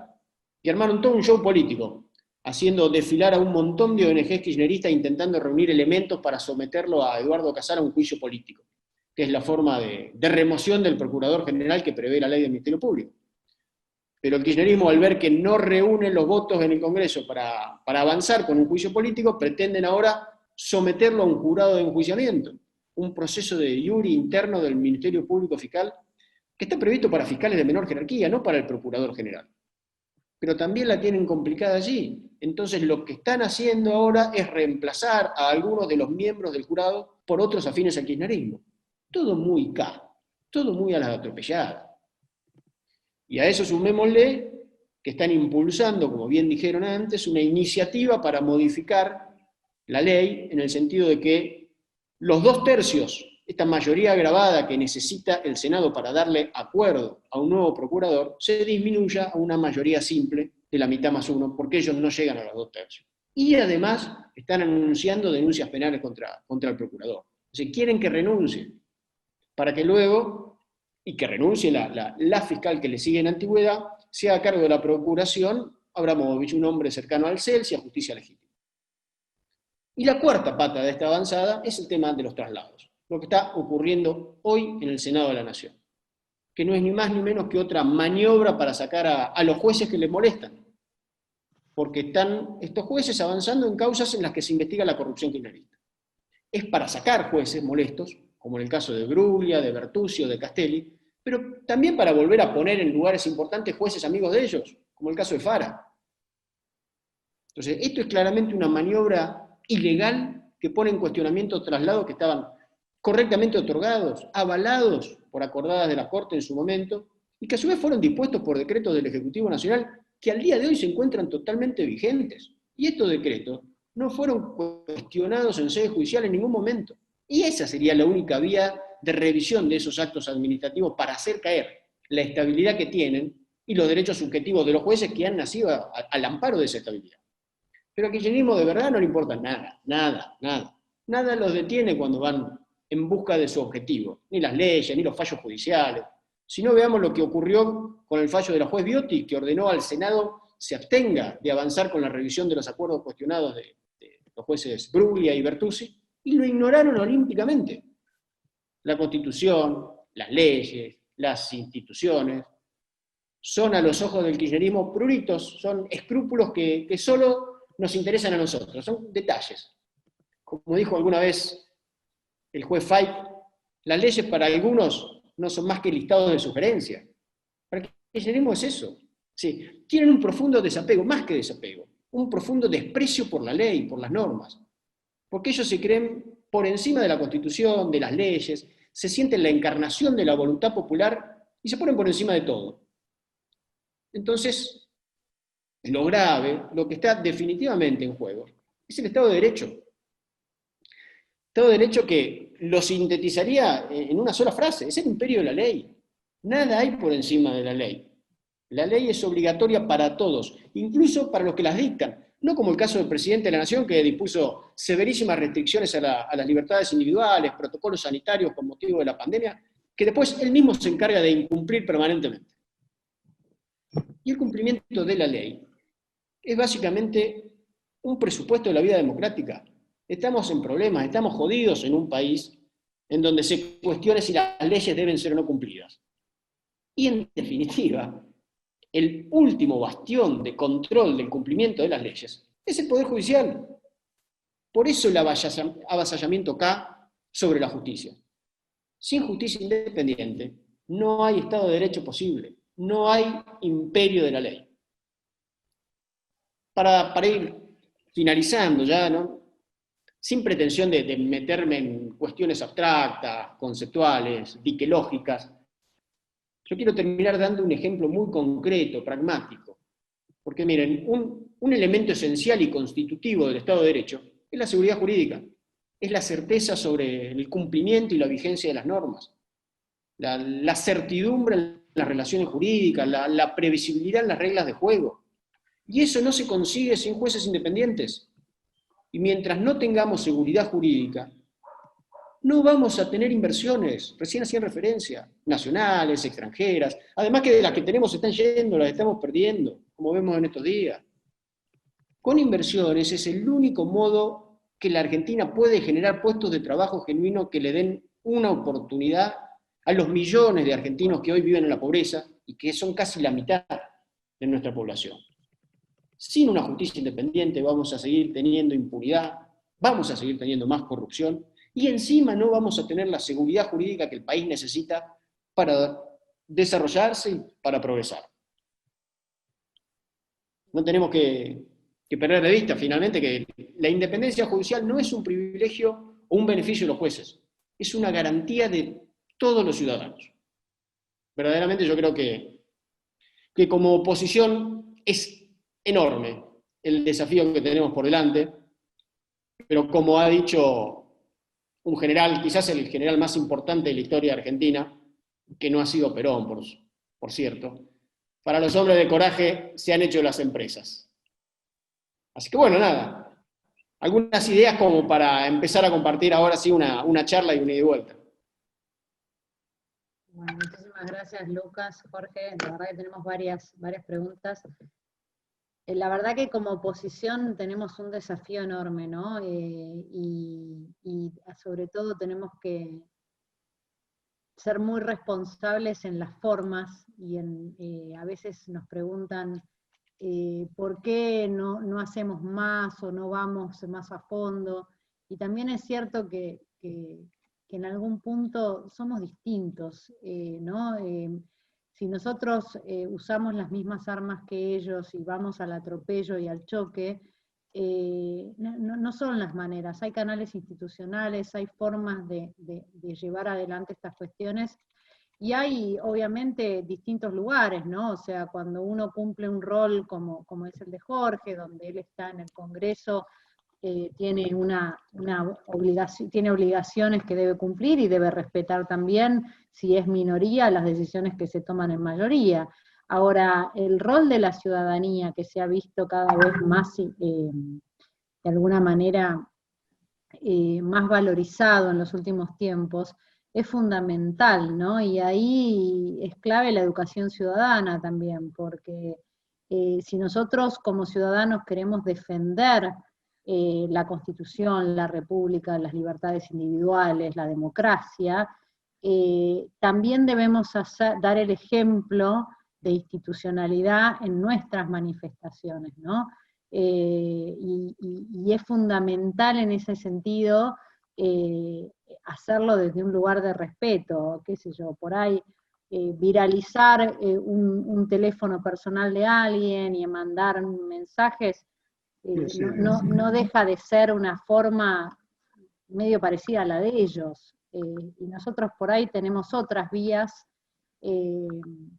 y armaron todo un show político, haciendo desfilar a un montón de ONGs kirchneristas intentando reunir elementos para someterlo a Eduardo Casal a un juicio político, que es la forma de remoción del procurador general que prevé la ley del Ministerio Público. Pero el kirchnerismo, al ver que no reúnen los votos en el Congreso para avanzar con un juicio político, pretenden ahora someterlo a un jurado de enjuiciamiento, un proceso de iure interno del Ministerio Público Fiscal, que está previsto para fiscales de menor jerarquía, no para el Procurador General. Pero también la tienen complicada allí. Entonces lo que están haciendo ahora es reemplazar a algunos de los miembros del jurado por otros afines al kirchnerismo. Todo muy todo muy a las atropelladas. Y a eso sumémosle que están impulsando, como bien dijeron antes, una iniciativa para modificar la ley en el sentido de que los 2/3, esta mayoría agravada que necesita el Senado para darle acuerdo a un nuevo procurador, se disminuya a una mayoría simple de la mitad más uno, porque ellos no llegan a los 2/3. Y además están anunciando denuncias penales contra el procurador. O sea, quieren que renuncie, para que luego, y que renuncie la fiscal que le sigue en antigüedad, sea a cargo de la procuración Abramovich, un hombre cercano al CELS y a Justicia Legítima. Y la cuarta pata de esta avanzada es el tema de los traslados, lo que está ocurriendo hoy en el Senado de la Nación, que no es ni más ni menos que otra maniobra para sacar a los jueces que les molestan, porque están estos jueces avanzando en causas en las que se investiga la corrupción kirchnerista. Es para sacar jueces molestos, como en el caso de Bruglia, de Bertuzzi o de Castelli, pero también para volver a poner en lugares importantes jueces amigos de ellos, como el caso de Fara. Entonces, esto es claramente una maniobra ilegal que pone en cuestionamiento traslados que estaban correctamente otorgados, avalados por acordadas de la Corte en su momento, y que a su vez fueron dispuestos por decretos del Ejecutivo Nacional que al día de hoy se encuentran totalmente vigentes. Y estos decretos no fueron cuestionados en sede judicial en ningún momento. Y esa sería la única vía de revisión de esos actos administrativos para hacer caer la estabilidad que tienen y los derechos subjetivos de los jueces que han nacido al amparo de esa estabilidad. Pero al kirchnerismo de verdad no le importa nada, nada, nada. Nada los detiene cuando van en busca de su objetivo, ni las leyes, ni los fallos judiciales. Si no, veamos lo que ocurrió con el fallo de la juez Biotti, que ordenó al Senado se abstenga de avanzar con la revisión de los acuerdos cuestionados de los jueces Bruglia y Bertuzzi, y lo ignoraron olímpicamente. La Constitución, las leyes, las instituciones, son a los ojos del kirchnerismo pruritos, son escrúpulos que solo nos interesan a nosotros, son detalles. Como dijo alguna vez el juez Fay, las leyes para algunos no son más que listados de sugerencias. Para el kirchnerismo es eso. Sí, tienen un profundo desapego, más que desapego, un profundo desprecio por la ley, por las normas. Porque ellos se creen por encima de la Constitución, de las leyes, se sienten la encarnación de la voluntad popular y se ponen por encima de todo. Entonces, lo grave, lo que está definitivamente en juego, es el Estado de Derecho. Estado de Derecho que lo sintetizaría en una sola frase, es el imperio de la ley. Nada hay por encima de la ley. La ley es obligatoria para todos, incluso para los que las dictan. No como el caso del presidente de la Nación, que dispuso severísimas restricciones a las libertades individuales, protocolos sanitarios con motivo de la pandemia, que después él mismo se encarga de incumplir permanentemente. Y el cumplimiento de la ley es básicamente un presupuesto de la vida democrática. Estamos en problemas, estamos jodidos en un país en donde se cuestiona si las leyes deben ser o no cumplidas. Y en definitiva, el último bastión de control del cumplimiento de las leyes es el Poder Judicial. Por eso el avasallamiento acá sobre la justicia. Sin justicia independiente no hay Estado de Derecho posible, no hay imperio de la ley. Para ir finalizando ya, ¿no? Sin pretensión de meterme en cuestiones abstractas, conceptuales, diquelógicas, yo quiero terminar dando un ejemplo muy concreto, pragmático. Porque miren, un elemento esencial y constitutivo del Estado de Derecho es la seguridad jurídica, es la certeza sobre el cumplimiento y la vigencia de las normas, la certidumbre en las relaciones jurídicas, la previsibilidad en las reglas de juego. Y eso no se consigue sin jueces independientes. Y mientras no tengamos seguridad jurídica, no vamos a tener inversiones, recién hacían referencia, nacionales, extranjeras, además que de las que tenemos se están yendo, las estamos perdiendo, como vemos en estos días. Con inversiones es el único modo que la Argentina puede generar puestos de trabajo genuinos que le den una oportunidad a los millones de argentinos que hoy viven en la pobreza y que son casi la mitad de nuestra población. Sin una justicia independiente vamos a seguir teniendo impunidad, vamos a seguir teniendo más corrupción y encima no vamos a tener la seguridad jurídica que el país necesita para desarrollarse y para progresar. No tenemos que perder de vista finalmente que la independencia judicial no es un privilegio o un beneficio de los jueces, es una garantía de todos los ciudadanos. Verdaderamente yo creo que como oposición es enorme el desafío que tenemos por delante, pero como ha dicho un general, quizás el general más importante de la historia argentina, que no ha sido Perón, por cierto, para los hombres de coraje se han hecho las empresas. Así que bueno, nada, algunas ideas como para empezar a compartir ahora sí una charla y una ida y vuelta. Bueno, muchísimas gracias, Lucas, Jorge. La verdad que tenemos varias preguntas. La verdad que como oposición tenemos un desafío enorme, ¿no? Y sobre todo tenemos que ser muy responsables en las formas, y a veces nos preguntan por qué no hacemos más o no vamos más a fondo, y también es cierto que en algún punto somos distintos, ¿no? Si nosotros usamos las mismas armas que ellos y vamos al atropello y al choque, no son las maneras. Hay canales institucionales, hay formas de llevar adelante estas cuestiones, y hay obviamente distintos lugares, ¿no? O sea, cuando uno cumple un rol como es el de Jorge, donde él está en el Congreso, tiene tiene obligaciones que debe cumplir y debe respetar también, si es minoría, las decisiones que se toman en mayoría. Ahora, el rol de la ciudadanía, que se ha visto cada vez más, de alguna manera, más valorizado en los últimos tiempos, es fundamental, ¿no? Y ahí es clave la educación ciudadana también, porque si nosotros como ciudadanos queremos defender la Constitución, la República, las libertades individuales, la democracia, también debemos dar el ejemplo de institucionalidad en nuestras manifestaciones, ¿no? Y es fundamental en ese sentido hacerlo desde un lugar de respeto, qué sé yo, por ahí viralizar un teléfono personal de alguien y mandar mensajes, no deja de ser una forma medio parecida a la de ellos, y nosotros por ahí tenemos otras vías,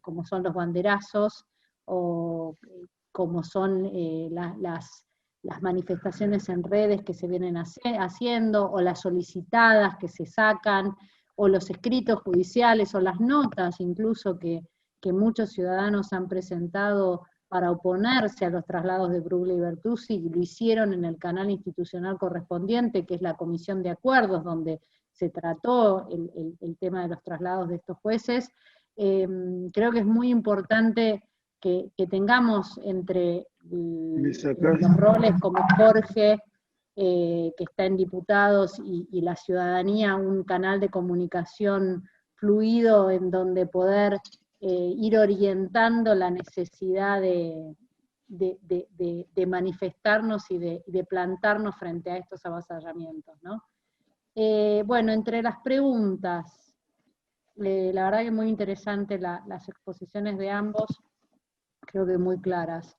como son los banderazos, o como son las manifestaciones en redes que se vienen haciendo, o las solicitadas que se sacan, o los escritos judiciales, o las notas incluso que muchos ciudadanos han presentado para oponerse a los traslados de Bruglia y Bertuzzi, y lo hicieron en el canal institucional correspondiente, que es la Comisión de Acuerdos, donde se trató el tema de los traslados de estos jueces. Creo que es muy importante que tengamos entre los roles como Jorge, que está en Diputados, y la ciudadanía, un canal de comunicación fluido en donde poder ir orientando la necesidad de manifestarnos y de plantarnos frente a estos avasallamientos, ¿no? Bueno, entre las preguntas, la verdad que muy interesante las exposiciones de ambos, creo que muy claras.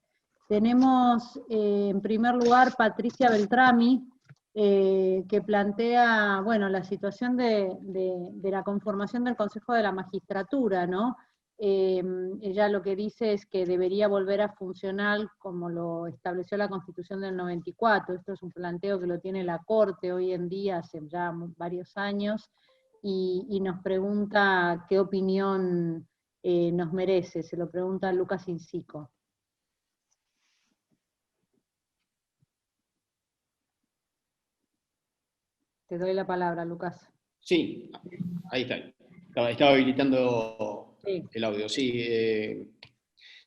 Tenemos en primer lugar Patricia Beltrami, que plantea, bueno, la situación de la conformación del Consejo de la Magistratura, ¿no? Ella lo que dice es que debería volver a funcionar como lo estableció la Constitución del 94, esto es un planteo que lo tiene la Corte hoy en día, hace ya varios años, y nos pregunta qué opinión nos merece, se lo pregunta Lucas Incico. Te doy la palabra, Lucas. Sí, ahí está. Estaba habilitando el audio. Sí,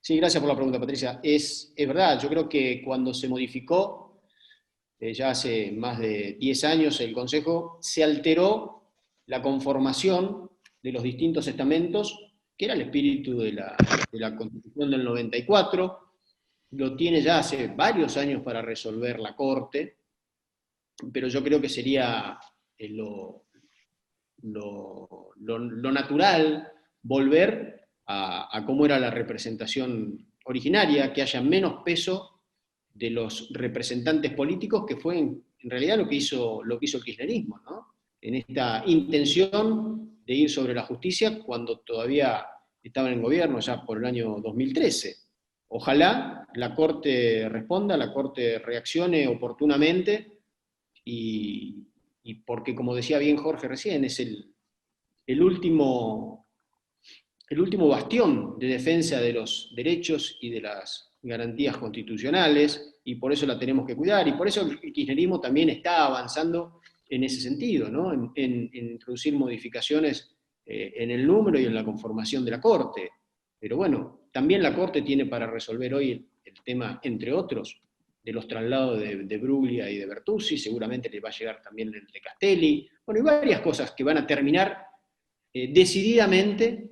gracias por la pregunta, Patricia. Es verdad, yo creo que cuando se modificó, ya hace más de 10 años, el Consejo, se alteró la conformación de los distintos estamentos, que era el espíritu de la Constitución del 94, lo tiene ya hace varios años para resolver la Corte, pero yo creo que sería lo natural volver a cómo era la representación originaria, que haya menos peso de los representantes políticos, que fue en realidad lo que hizo el kirchnerismo, ¿no? En esta intención de ir sobre la justicia cuando todavía estaban en gobierno, ya por el año 2013. Ojalá la Corte responda, la Corte reaccione oportunamente, y porque, como decía bien Jorge recién, es el último bastión de defensa de los derechos y de las garantías constitucionales. y por eso la tenemos que cuidar, y por eso el kirchnerismo también está avanzando en ese sentido, ¿no? En introducir modificaciones en el número y en la conformación de la Corte. Pero bueno, también la Corte tiene para resolver hoy el tema, entre otros, de los traslados de Bruglia y de Bertuzzi, seguramente le va a llegar también el de Castelli, bueno, y varias cosas que van a terminar decididamente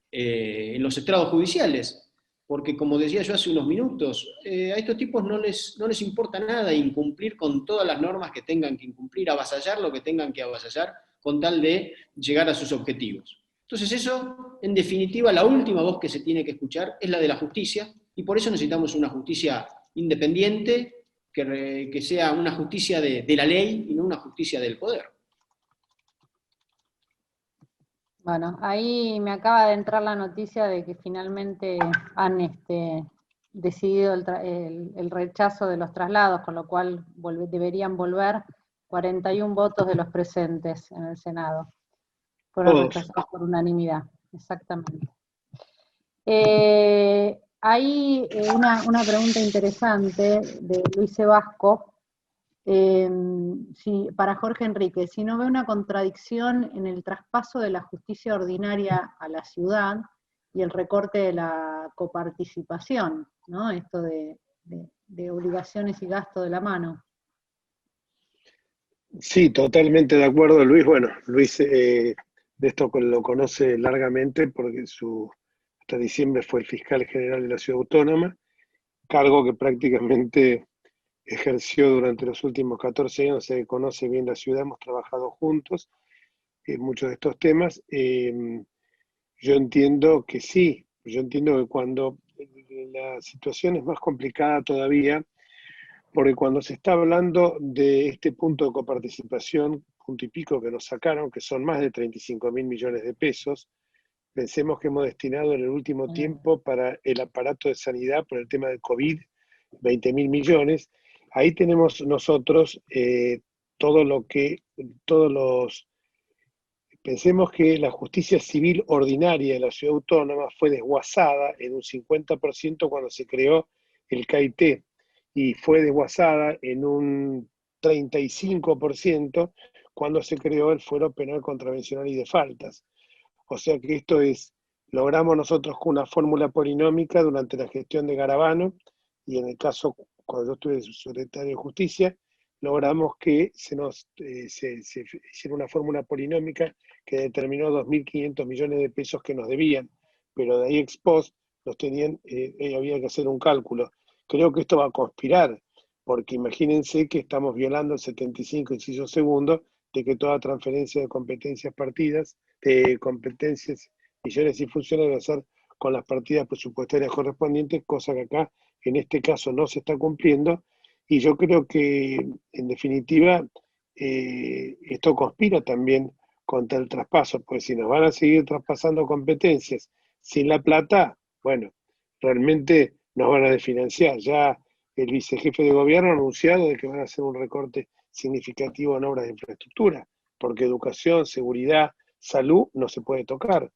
en los estrados judiciales, porque como decía yo hace unos minutos, a estos tipos no les importa nada incumplir con todas las normas que tengan que incumplir, avasallar lo que tengan que avasallar, con tal de llegar a sus objetivos. Entonces eso, en definitiva, la última voz que se tiene que escuchar es la de la justicia, y por eso necesitamos una justicia independiente, que sea una justicia de la ley y no una justicia del poder. Bueno, ahí me acaba de entrar la noticia de que finalmente han decidido el rechazo de los traslados, con lo cual deberían volver 41 votos de los presentes en el Senado. Fueron rechazados por unanimidad, exactamente. Hay una pregunta interesante de Luis Vasco, para Jorge Enrique, si no ve una contradicción en el traspaso de la justicia ordinaria a la ciudad y el recorte de la coparticipación, ¿no? Esto de obligaciones y gasto de la mano. Sí, totalmente de acuerdo, Luis. Bueno, Luis de esto lo conoce largamente porque hasta diciembre fue el fiscal general de la Ciudad Autónoma, cargo que prácticamente ejerció durante los últimos 14 años, se conoce bien la ciudad, hemos trabajado juntos en muchos de estos temas. Yo entiendo que sí, yo entiendo que cuando la situación es más complicada todavía, porque cuando se está hablando de este punto de coparticipación, punto y pico que nos sacaron, que son más de 35.000 millones de pesos, pensemos que hemos destinado en el último tiempo para el aparato de sanidad por el tema del COVID 20.000 millones. Ahí tenemos nosotros pensemos que la justicia civil ordinaria de la Ciudad Autónoma fue desguazada en un 50% cuando se creó el CAIT, y fue desguazada en un 35% cuando se creó el Fuero Penal Contravencional y de Faltas. O sea que esto logramos nosotros con una fórmula polinómica durante la gestión de Garabano, y en el caso, cuando yo estuve subsecretario de Justicia, logramos que se hiciera una fórmula polinómica que determinó 2.500 millones de pesos que nos debían, pero de ahí ex post había que hacer un cálculo. Creo que esto va a conspirar, porque imagínense que estamos violando el 75, inciso segundo, de que toda transferencia de competencias partidas, de competencias, millones y funciones debe ser con las partidas presupuestarias correspondientes, cosa que acá en este caso no se está cumpliendo, y yo creo que en definitiva esto conspira también contra el traspaso, porque si nos van a seguir traspasando competencias sin la plata, bueno, realmente nos van a desfinanciar. Ya el vicejefe de gobierno ha anunciado de que van a hacer un recorte significativo en obras de infraestructura, porque educación, seguridad, salud no se puede tocar.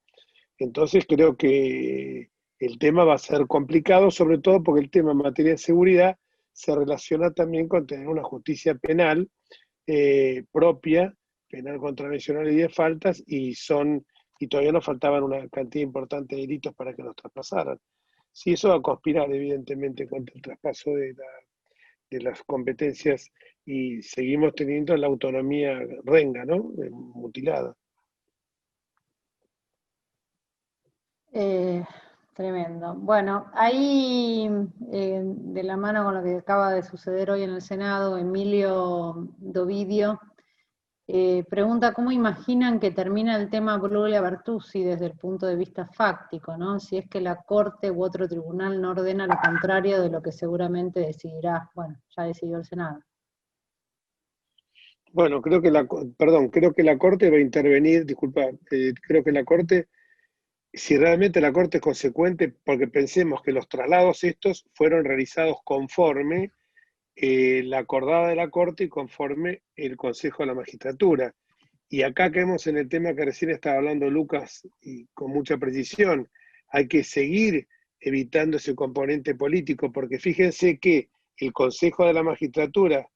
Entonces creo que el tema va a ser complicado, sobre todo porque el tema en materia de seguridad se relaciona también con tener una justicia penal propia, penal contravencional y de faltas, y todavía nos faltaban una cantidad importante de delitos para que nos traspasaran. Sí, eso va a conspirar evidentemente contra el traspaso de las competencias, y seguimos teniendo la autonomía renga, ¿no? Mutilada. Tremendo. Bueno, ahí de la mano con lo que acaba de suceder hoy en el Senado, Emilio Dovidio pregunta cómo imaginan que termina el tema Bruglia-Bertuzzi desde el punto de vista fáctico, ¿no? Si es que la Corte u otro tribunal no ordena lo contrario de lo que seguramente decidirá, bueno, ya decidió el Senado. Bueno, creo que la Corte va a intervenir, disculpa, creo que la Corte, si realmente la Corte es consecuente, porque pensemos que los traslados estos fueron realizados conforme la acordada de la Corte y conforme el Consejo de la Magistratura. Y acá caemos en el tema que recién estaba hablando Lucas, y con mucha precisión, hay que seguir evitando ese componente político, porque fíjense que el Consejo de la Magistratura,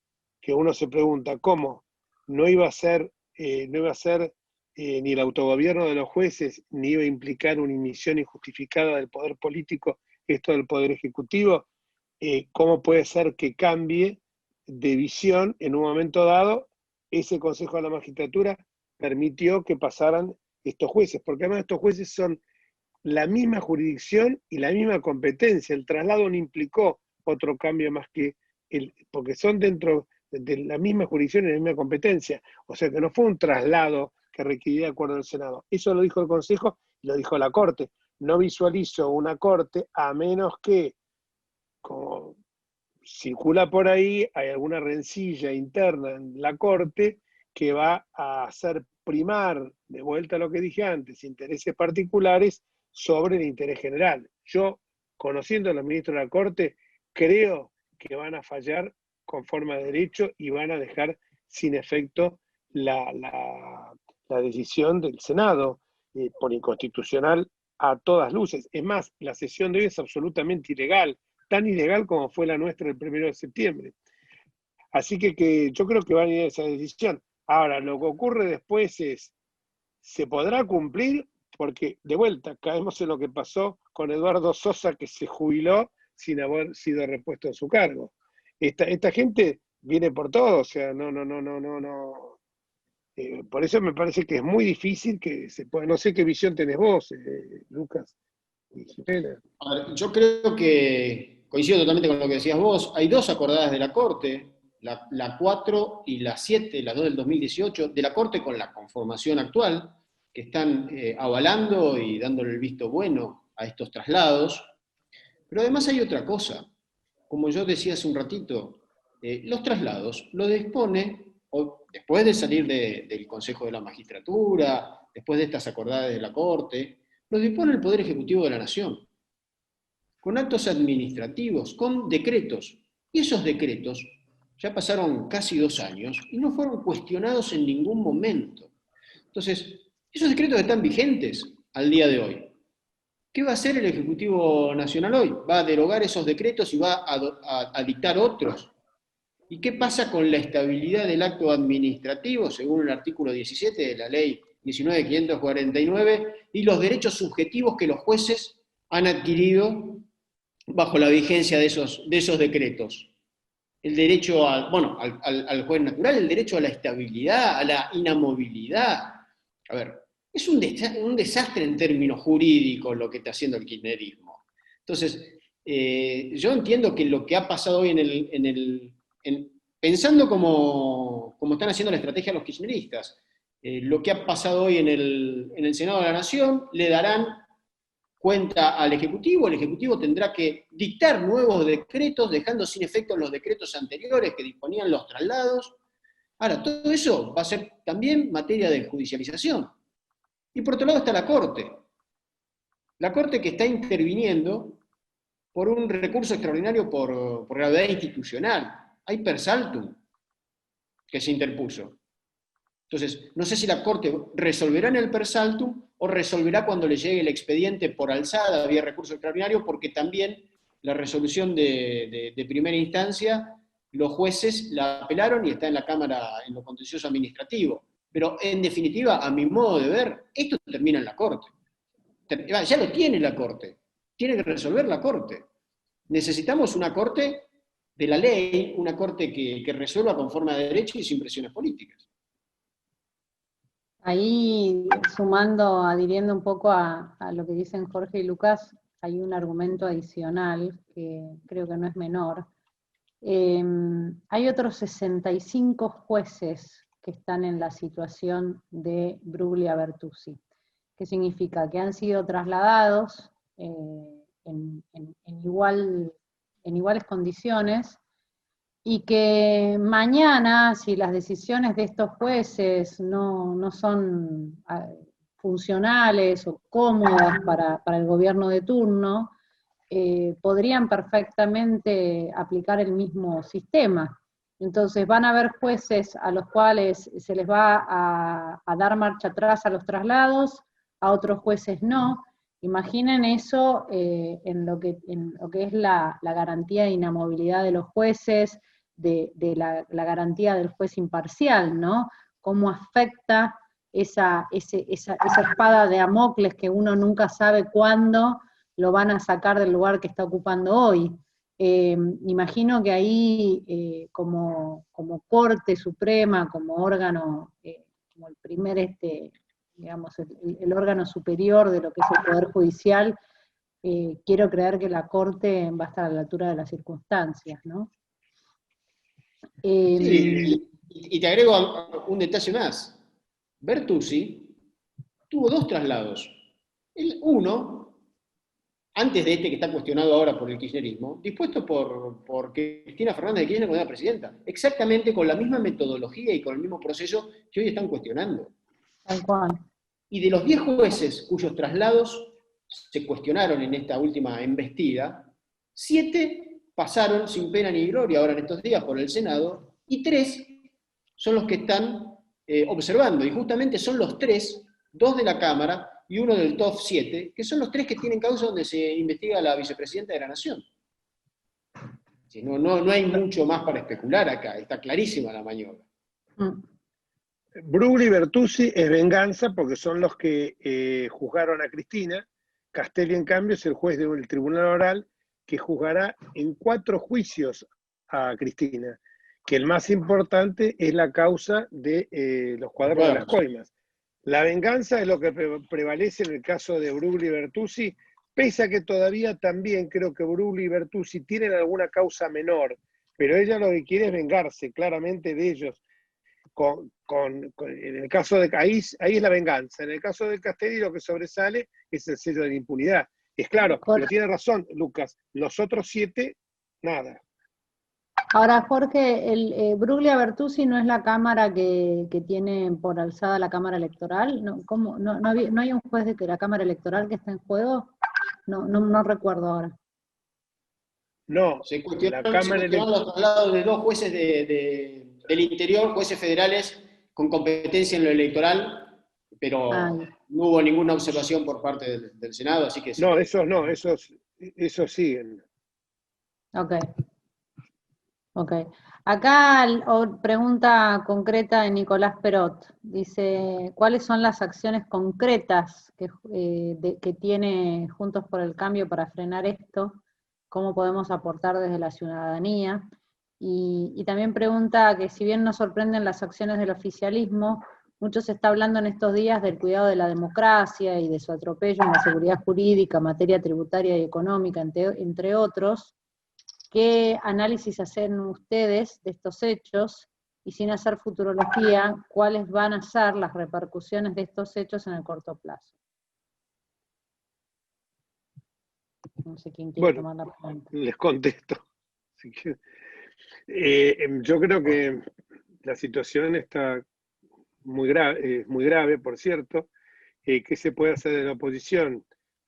que uno se pregunta, ¿cómo? No iba a ser ni el autogobierno de los jueces, ni iba a implicar una inhibición injustificada del poder político, esto del poder ejecutivo. ¿Cómo puede ser que cambie de visión en un momento dado? Ese Consejo de la Magistratura permitió que pasaran estos jueces, porque además estos jueces son la misma jurisdicción y la misma competencia. El traslado no implicó otro cambio más que porque son dentro de la misma jurisdicción y la misma competencia. O sea que no fue un traslado que requería acuerdo del Senado. Eso lo dijo el Consejo y lo dijo la Corte. No visualizo una Corte a menos que, como circula por ahí, hay alguna rencilla interna en la Corte que va a hacer primar, de vuelta a lo que dije antes, intereses particulares sobre el interés general. Yo, conociendo a los ministros de la Corte, creo que van a fallar conforme a derecho y van a dejar sin efecto la decisión del Senado, por inconstitucional a todas luces. Es más, la sesión de hoy es absolutamente ilegal, tan ilegal como fue la nuestra el 1 de septiembre. Así que yo creo que van a ir a esa decisión. Ahora, lo que ocurre después es, ¿se podrá cumplir? Porque, de vuelta, caemos en lo que pasó con Eduardo Sosa, que se jubiló sin haber sido repuesto en su cargo. Esta gente viene por todo, o sea, no. Por eso me parece que es muy difícil que se pueda. No sé qué visión tenés vos, Lucas y Jimena. A ver, yo creo que coincido totalmente con lo que decías vos. Hay dos acordadas de la Corte, la 4 y la 7, las dos del 2018, de la Corte con la conformación actual, que están avalando y dándole el visto bueno a estos traslados. Pero además hay otra cosa. Como yo decía hace un ratito, los traslados los dispone, después de salir del Consejo de la Magistratura, después de estas acordadas de la Corte, los dispone el Poder Ejecutivo de la Nación, con actos administrativos, con decretos. Y esos decretos ya pasaron casi 2 años y no fueron cuestionados en ningún momento. Entonces, esos decretos están vigentes al día de hoy. ¿Qué va a hacer el Ejecutivo Nacional hoy? ¿Va a derogar esos decretos y va a dictar otros? ¿Y qué pasa con la estabilidad del acto administrativo, según el artículo 17 de la ley 19.549, y los derechos subjetivos que los jueces han adquirido bajo la vigencia de esos decretos? El derecho al juez natural, el derecho a la estabilidad, a la inamovilidad. A ver, es un desastre en términos jurídicos lo que está haciendo el kirchnerismo. Entonces, yo entiendo que lo que ha pasado hoy pensando como están haciendo la estrategia los kirchneristas, lo que ha pasado hoy en el Senado de la Nación, le darán cuenta al Ejecutivo, el Ejecutivo tendrá que dictar nuevos decretos, dejando sin efecto los decretos anteriores que disponían los traslados. Ahora, todo eso va a ser también materia de judicialización. Y por otro lado está la Corte. La Corte que está interviniendo por un recurso extraordinario por gravedad institucional. Hay per saltum que se interpuso. Entonces, no sé si la Corte resolverá en el per saltum o resolverá cuando le llegue el expediente por alzada vía recurso extraordinario, porque también la resolución de primera instancia, los jueces la apelaron y está en la Cámara en lo contencioso administrativo. Pero, en definitiva, a mi modo de ver, esto termina en la Corte. Ya lo tiene la Corte. Tiene que resolver la Corte. Necesitamos una Corte de la ley, una Corte que resuelva conforme a derecho y sin presiones políticas. Ahí, sumando, adhiriendo un poco a lo que dicen Jorge y Lucas, hay un argumento adicional que creo que no es menor. Hay otros 65 jueces que están en la situación de Bruglia Bertuzzi, que significa que han sido trasladados en iguales condiciones, y que mañana, si las decisiones de estos jueces no son funcionales o cómodas para el gobierno de turno, podrían perfectamente aplicar el mismo sistema. Entonces van a haber jueces a los cuales se les va a dar marcha atrás a los traslados, a otros jueces no, Imaginen eso en lo que es la garantía de inamovilidad de los jueces, de la garantía del juez imparcial, ¿no? Cómo afecta esa espada de Damocles que uno nunca sabe cuándo lo van a sacar del lugar que está ocupando hoy. Imagino que ahí, como Corte Suprema, como órgano, como el primer, digamos, el órgano superior de lo que es el Poder Judicial, quiero creer que la Corte va a estar a la altura de las circunstancias, ¿no? Sí, y te agrego un detalle más. Bertuzzi tuvo 2 traslados. Uno, antes de este que está cuestionado ahora por el kirchnerismo, dispuesto por Cristina Fernández de Kirchner cuando era presidenta, exactamente con la misma metodología y con el mismo proceso que hoy están cuestionando. Tal cual. Y de los 10 jueces cuyos traslados se cuestionaron en esta última embestida, 7 pasaron sin pena ni gloria ahora en estos días por el Senado, y 3 son los que están observando, y justamente son los 3, 2 de la Cámara y uno del TOF 7, que son los 3 que tienen causa donde se investiga a la vicepresidenta de la Nación. No hay mucho más para especular acá, está clarísima la maniobra. Brugli y Bertuzzi es venganza porque son los que juzgaron a Cristina. Castelli, en cambio, es el juez del Tribunal Oral que juzgará en 4 juicios a Cristina, que el más importante es la causa de los cuadernos de las coimas. La venganza es lo que prevalece en el caso de Brugli y Bertuzzi, pese a que todavía también creo que Brugli y Bertuzzi tienen alguna causa menor, pero ella lo que quiere es vengarse claramente de ellos. En el caso de ahí es la venganza. En el caso de Castelli lo que sobresale es el sello de la impunidad. Es claro, pero tiene razón Lucas, los otros 7, nada. Ahora, Jorge, Bruglia Bertuzzi no es la Cámara que tiene por alzada la Cámara Electoral. ¿No? ¿Cómo? ¿No hay un juez de la Cámara Electoral que está en juego? No recuerdo ahora. No, se cuestionaron los traslados de 2 jueces del interior, jueces federales con competencia en lo electoral, pero no hubo ninguna observación por parte del Senado, así que... No, esos siguen. Ok. Acá pregunta concreta de Nicolás Perot. Dice, ¿cuáles son las acciones concretas que tiene Juntos por el Cambio para frenar esto? ¿Cómo podemos aportar desde la ciudadanía? Y también pregunta que si bien nos sorprenden las acciones del oficialismo, mucho se está hablando en estos días del cuidado de la democracia y de su atropello en la seguridad jurídica, materia tributaria y económica, entre otros. ¿Qué análisis hacen ustedes de estos hechos? Y sin hacer futurología, ¿cuáles van a ser las repercusiones de estos hechos en el corto plazo? No sé quién quiere tomar la pregunta. Les contesto. Yo creo que la situación está muy grave, por cierto. ¿Qué se puede hacer de la oposición?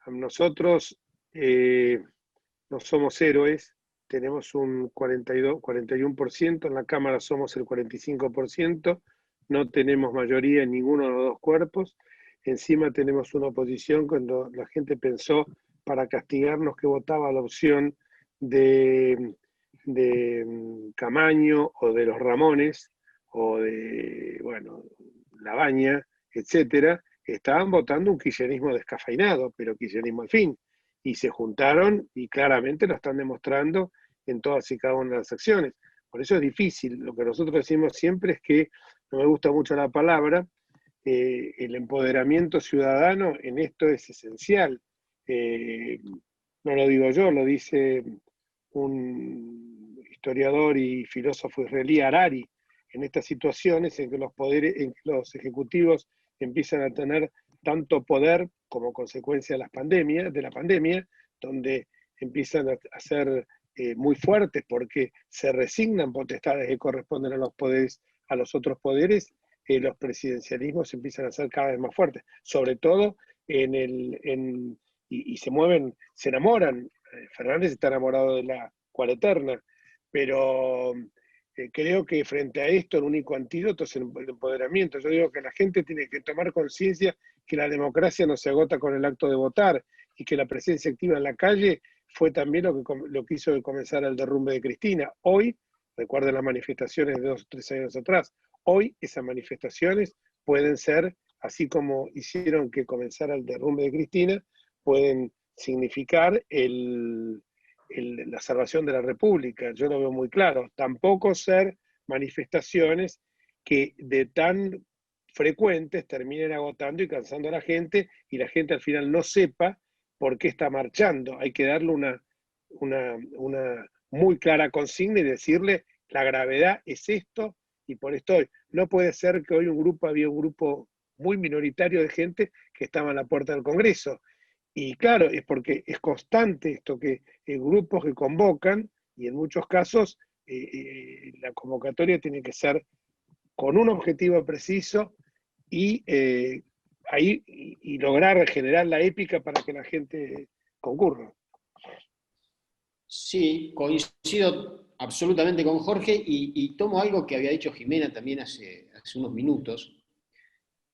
Nosotros no somos héroes, tenemos un 41%, en la Cámara somos el 45%, no tenemos mayoría en ninguno de los 2 cuerpos, encima tenemos una oposición cuando la gente pensó para castigarnos que votaba la opción de Camaño o de los Ramones o de, Labaña, etcétera, estaban votando un kirchnerismo descafeinado, pero kirchnerismo al fin. Y se juntaron y claramente lo están demostrando en todas y cada una de las acciones. Por eso es difícil. Lo que nosotros decimos siempre es que, no me gusta mucho la palabra, el empoderamiento ciudadano en esto es esencial. No lo digo yo, lo dice un historiador y filósofo israelí, Harari, en estas situaciones en que los ejecutivos empiezan a tener tanto poder como consecuencia de la pandemia, donde empiezan a ser muy fuertes porque se resignan potestades que corresponden a los poderes, a los otros poderes, los presidencialismos empiezan a ser cada vez más fuertes, sobre todo y se mueven, se enamoran. Fernández está enamorado de la cuareterna, pero creo que frente a esto el único antídoto es el empoderamiento. Yo digo que la gente tiene que tomar conciencia que la democracia no se agota con el acto de votar, y que la presencia activa en la calle fue también lo que hizo que comenzara el derrumbe de Cristina. Hoy, recuerden las manifestaciones de 2 o 3 años atrás, hoy esas manifestaciones pueden ser, así como hicieron que comenzara el derrumbe de Cristina, pueden significar la salvación de la República. Yo lo veo muy claro. Tampoco ser manifestaciones que de tan frecuentes terminen agotando y cansando a la gente, y la gente al final no sepa por qué está marchando. Hay que darle una muy clara consigna y decirle, la gravedad es esto, y por esto hoy. No puede ser que hoy había un grupo muy minoritario de gente que estaba en la puerta del Congreso. Y claro, es porque es constante esto, que grupos que convocan, y en muchos casos la convocatoria tiene que ser con un objetivo preciso, y lograr generar la épica para que la gente concurra. Sí, coincido absolutamente con Jorge y tomo algo que había dicho Jimena también hace unos minutos,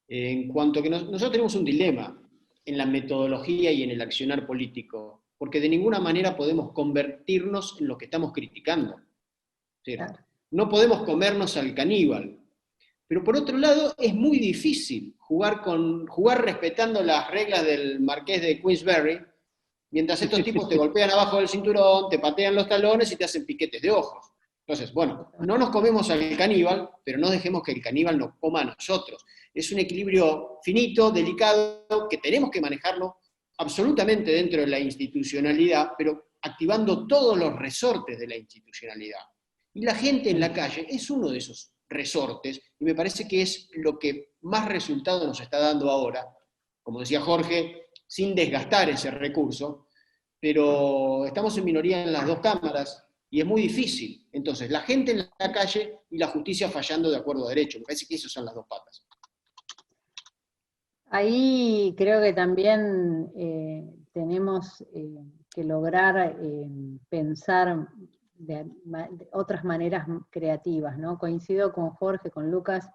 en cuanto a que nosotros tenemos un dilema en la metodología y en el accionar político, porque de ninguna manera podemos convertirnos en lo que estamos criticando. ¿Sí? Claro. No podemos comernos al caníbal. Pero por otro lado, es muy difícil jugar respetando las reglas del marqués de Queensberry, mientras estos tipos te golpean abajo del cinturón, te patean los talones y te hacen piquetes de ojos. Entonces, bueno, no nos comemos al caníbal, pero no dejemos que el caníbal nos coma a nosotros. Es un equilibrio finito, delicado, que tenemos que manejarlo absolutamente dentro de la institucionalidad, pero activando todos los resortes de la institucionalidad. Y la gente en la calle es uno de esos resortes, y me parece que es lo que más resultado nos está dando ahora, como decía Jorge, sin desgastar ese recurso, pero estamos en minoría en las dos cámaras, y es muy difícil. Entonces, la gente en la calle y la justicia fallando de acuerdo a derecho. Me parece que esas son las dos patas. Ahí creo que también tenemos que lograr pensar de otras maneras creativas, ¿no? Coincido con Jorge, con Lucas,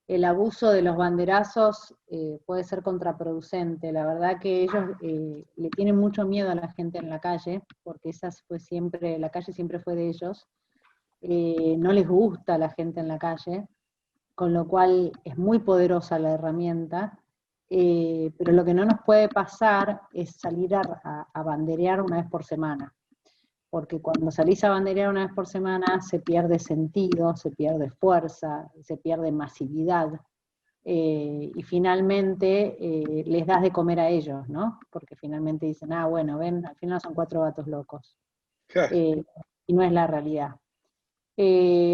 el abuso de los banderazos puede ser contraproducente. La verdad que ellos le tienen mucho miedo a la gente en la calle, porque la calle siempre fue de ellos. No les gusta la gente en la calle, con lo cual es muy poderosa la herramienta, pero lo que no nos puede pasar es salir a banderear una vez por semana, porque cuando salís a banderear una vez por semana se pierde sentido, se pierde fuerza, se pierde masividad, y finalmente les das de comer a ellos, ¿no? Porque finalmente dicen, bueno, ven, al final son 4 gatos locos, y no es la realidad.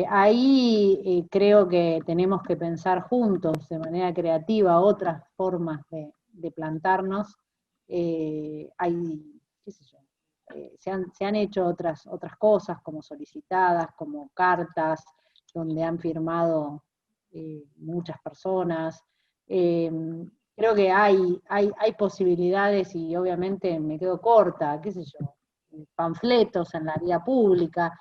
Ahí creo que tenemos que pensar juntos, de manera creativa, otras formas de plantarnos. Hay, qué sé yo, se han hecho otras cosas, como solicitadas, como cartas, donde han firmado muchas personas. Creo que hay posibilidades, y obviamente me quedo corta, qué sé yo, panfletos en la vía pública.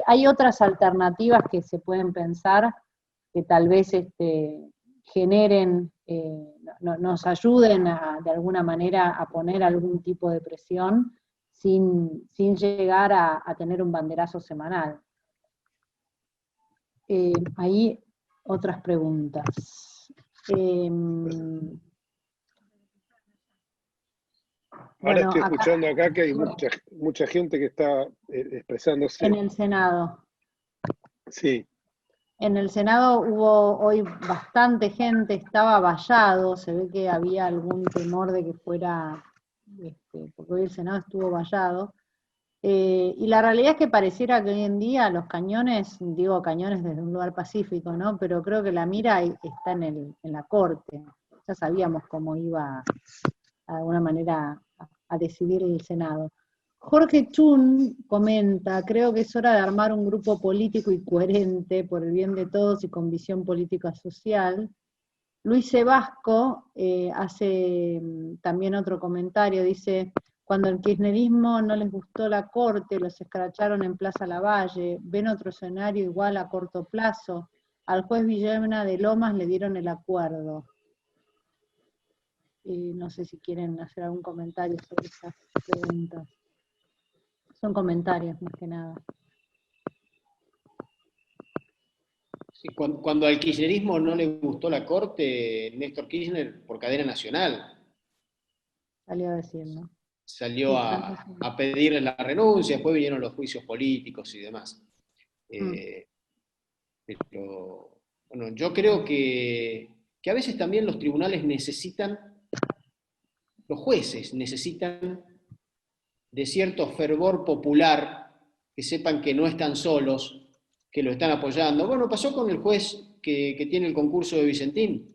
Hay otras alternativas que se pueden pensar, que tal vez generen, nos ayuden de alguna manera a poner algún tipo de presión, sin llegar a tener un banderazo semanal. Ahí otras preguntas. Ahora estoy escuchando acá que hay mucha gente que está expresándose. En el Senado. Sí. En el Senado hubo hoy bastante gente, estaba vallado, se ve que había algún temor de que fuera, porque hoy el Senado estuvo vallado, y la realidad es que pareciera que hoy en día los cañones, digo cañones desde un lugar pacífico, ¿no? Pero creo que la mira está en la Corte. Ya sabíamos cómo iba de alguna manera a decidir el Senado. Jorge Chun comenta, creo que es hora de armar un grupo político y coherente por el bien de todos y con visión política social. Luis Sebasco hace también otro comentario, dice, cuando el kirchnerismo no les gustó la Corte, los escracharon en Plaza Lavalle, ven otro escenario igual a corto plazo, al juez Villamena de Lomas le dieron el acuerdo. No sé si quieren hacer algún comentario sobre esas preguntas. Son comentarios más que nada. Sí, cuando al kirchnerismo no le gustó la Corte, Néstor Kirchner, por cadena nacional, Salió a decir, ¿no? salió Sí, a pedirle la renuncia, después vinieron los juicios políticos y demás. Pero bueno, yo creo que a veces también los tribunales necesitan, los jueces necesitan de cierto fervor popular, que sepan que no están solos, que lo están apoyando. Bueno, pasó con el juez que tiene el concurso de Vicentín.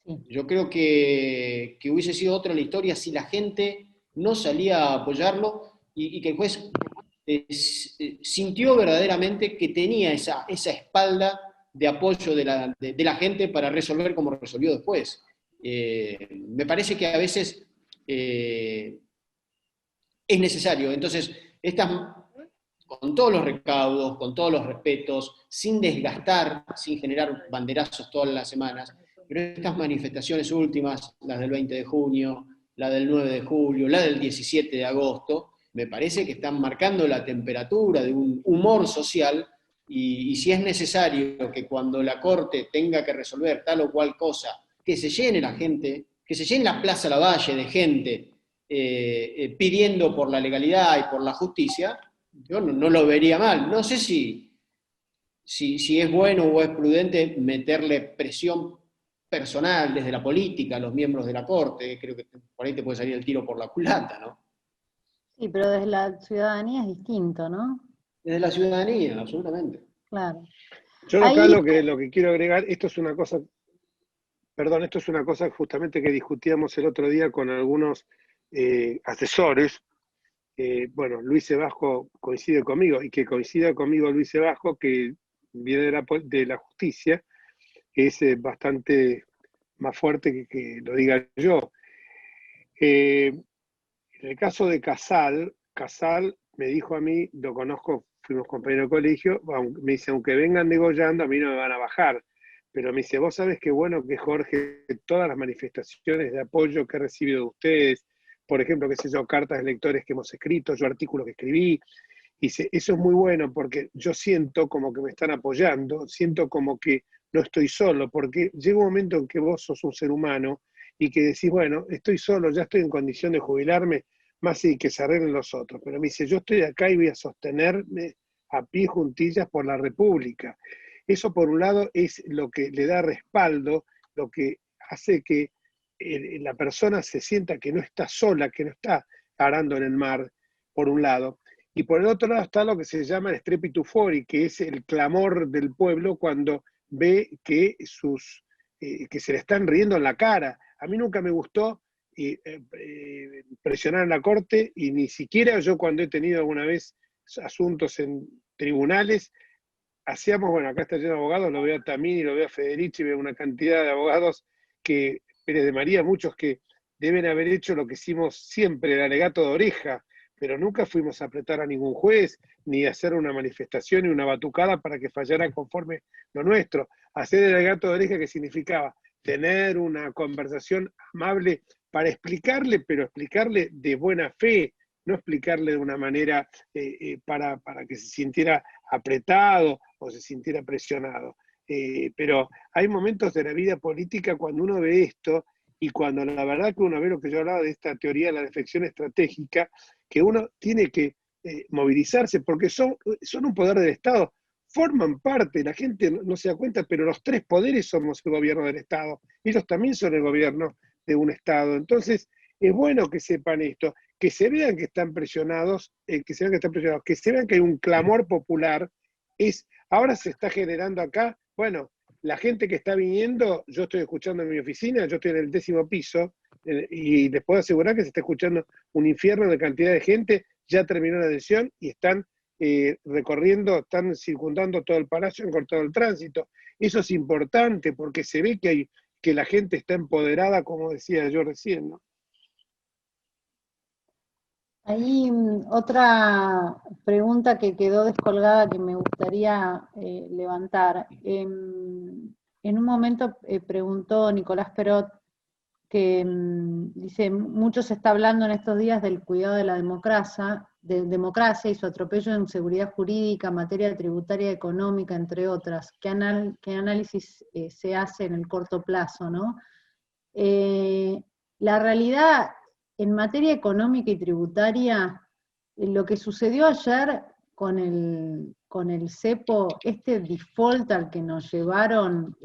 Sí. Yo creo que hubiese sido otra la historia si la gente no salía a apoyarlo y que el juez sintió verdaderamente que tenía esa espalda de apoyo de la gente para resolver como resolvió después. Me parece que a veces es necesario. Entonces, con todos los recaudos, con todos los respetos, sin desgastar, sin generar banderazos todas las semanas, pero estas manifestaciones últimas, las del 20 de junio, la del 9 de julio, la del 17 de agosto, me parece que están marcando la temperatura de un humor social, y si es necesario que cuando la Corte tenga que resolver tal o cual cosa, que se llene la gente, que se llene la Plaza Lavalle de gente pidiendo por la legalidad y por la justicia, yo no lo vería mal. No sé si es bueno o es prudente meterle presión personal desde la política a los miembros de la Corte. Creo que por ahí te puede salir el tiro por la culata, ¿no? Sí, pero desde la ciudadanía es distinto, ¿no? Desde la ciudadanía, absolutamente. Claro. Yo acá Ahí, lo que quiero agregar, esto es una cosa justamente que discutíamos el otro día con algunos asesores. Bueno, Luis Sebasco coincide conmigo, y que coincida conmigo Luis Sebasco, que viene de la justicia, que es bastante más fuerte que lo diga yo. En el caso de Casal me dijo a mí, lo conozco, fuimos compañeros de colegio, me dice, aunque vengan degollando, a mí no me van a bajar. Pero me dice, vos sabés qué bueno que Jorge, todas las manifestaciones de apoyo que he recibido de ustedes, por ejemplo, qué sé yo, cartas de lectores que hemos escrito, yo artículos que escribí, dice, eso es muy bueno porque yo siento como que me están apoyando, siento como que no estoy solo, porque llega un momento en que vos sos un ser humano y que decís, bueno, estoy solo, ya estoy en condición de jubilarme, más y que se arreglen los otros. Pero me dice, yo estoy acá y voy a sostenerme a pie juntillas por la República. Eso por un lado es lo que le da respaldo, lo que hace que la persona se sienta que no está sola, que no está arando en el mar, por un lado. Y por el otro lado está lo que se llama el strepitus fori, que es el clamor del pueblo cuando ve que que se le están riendo en la cara. A mí nunca me gustó presionar en la corte, y ni siquiera yo, cuando he tenido alguna vez asuntos en tribunales, hacíamos, bueno, acá está lleno de abogados, lo veo a Tamini, lo veo a Federici, veo una cantidad de abogados, que Pérez de María, muchos que deben haber hecho lo que hicimos siempre, el alegato de oreja, pero nunca fuimos a apretar a ningún juez, ni a hacer una manifestación y una batucada para que fallara conforme lo nuestro. Hacer el alegato de oreja, que significaba tener una conversación amable para explicarle, pero explicarle de buena fe, no explicarle de una manera para que se sintiera apretado o se sintiera presionado. Pero hay momentos de la vida política cuando uno ve esto, y cuando la verdad que uno ve lo que yo hablaba de esta teoría de la defección estratégica, que uno tiene que movilizarse, porque son un poder del Estado, forman parte, la gente no se da cuenta, pero los tres poderes somos el gobierno del Estado, ellos también son el gobierno de un Estado. Entonces, es bueno que sepan esto, que se vean que están presionados, que se vean que hay un clamor popular. Ahora se está generando acá, bueno, la gente que está viniendo, yo estoy escuchando en mi oficina, yo estoy en el 10º piso, y les puedo asegurar que se está escuchando un infierno de cantidad de gente. Ya terminó la sesión y están recorriendo, están circundando todo el palacio, han cortado el tránsito. Eso es importante porque se ve que la gente está empoderada, como decía yo recién, ¿no? Hay otra pregunta que quedó descolgada que me gustaría levantar. En un momento preguntó Nicolás Perot que dice, mucho se está hablando en estos días del cuidado de la democracia y su atropello en seguridad jurídica, materia tributaria, económica, entre otras. ¿Qué análisis se hace en el corto plazo, ¿no? La realidad, en materia económica y tributaria, lo que sucedió ayer con el cepo, este default al que nos llevaron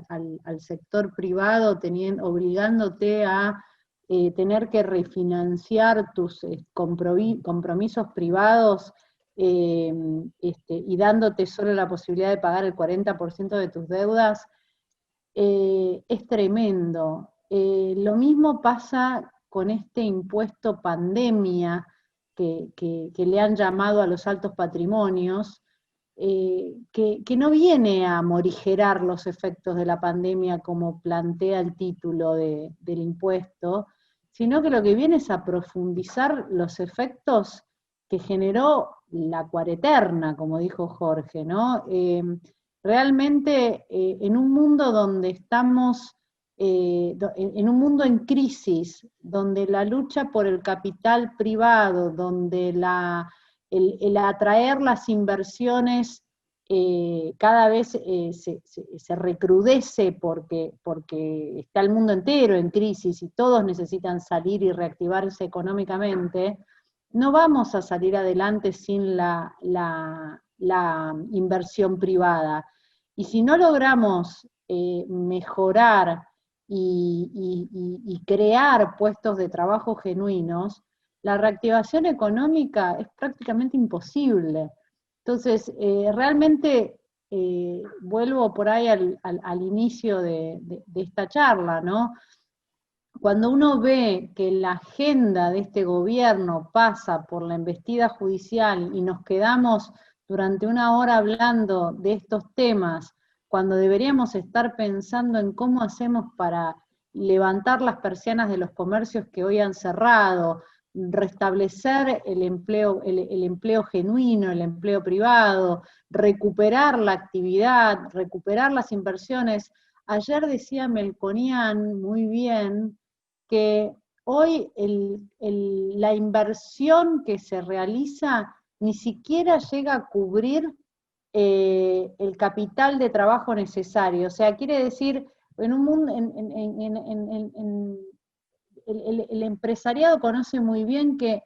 al sector privado, obligándote a tener que refinanciar tus compromisos privados y dándote solo la posibilidad de pagar el 40% de tus deudas, es tremendo. Lo mismo pasa con este impuesto pandemia que le han llamado a los altos patrimonios, que no viene a morigerar los efectos de la pandemia como plantea el título del impuesto, sino que lo que viene es a profundizar los efectos que generó la cuareterna, como dijo Jorge, ¿no? Realmente en un mundo donde estamos, en un mundo en crisis, donde la lucha por el capital privado, donde el atraer las inversiones cada vez se recrudece porque está el mundo entero en crisis y todos necesitan salir y reactivarse económicamente, no vamos a salir adelante sin la inversión privada. Y si no logramos mejorar y crear puestos de trabajo genuinos, la reactivación económica es prácticamente imposible. Entonces, realmente, vuelvo por ahí al inicio de esta charla, ¿no? Cuando uno ve que la agenda de este gobierno pasa por la embestida judicial y nos quedamos durante una hora hablando de estos temas, cuando deberíamos estar pensando en cómo hacemos para levantar las persianas de los comercios que hoy han cerrado, restablecer el empleo genuino, el empleo privado, recuperar la actividad, recuperar las inversiones. Ayer decía Melconian muy bien que hoy la inversión que se realiza ni siquiera llega a cubrir el capital de trabajo necesario. O sea, quiere decir, en un mundo, el empresariado conoce muy bien que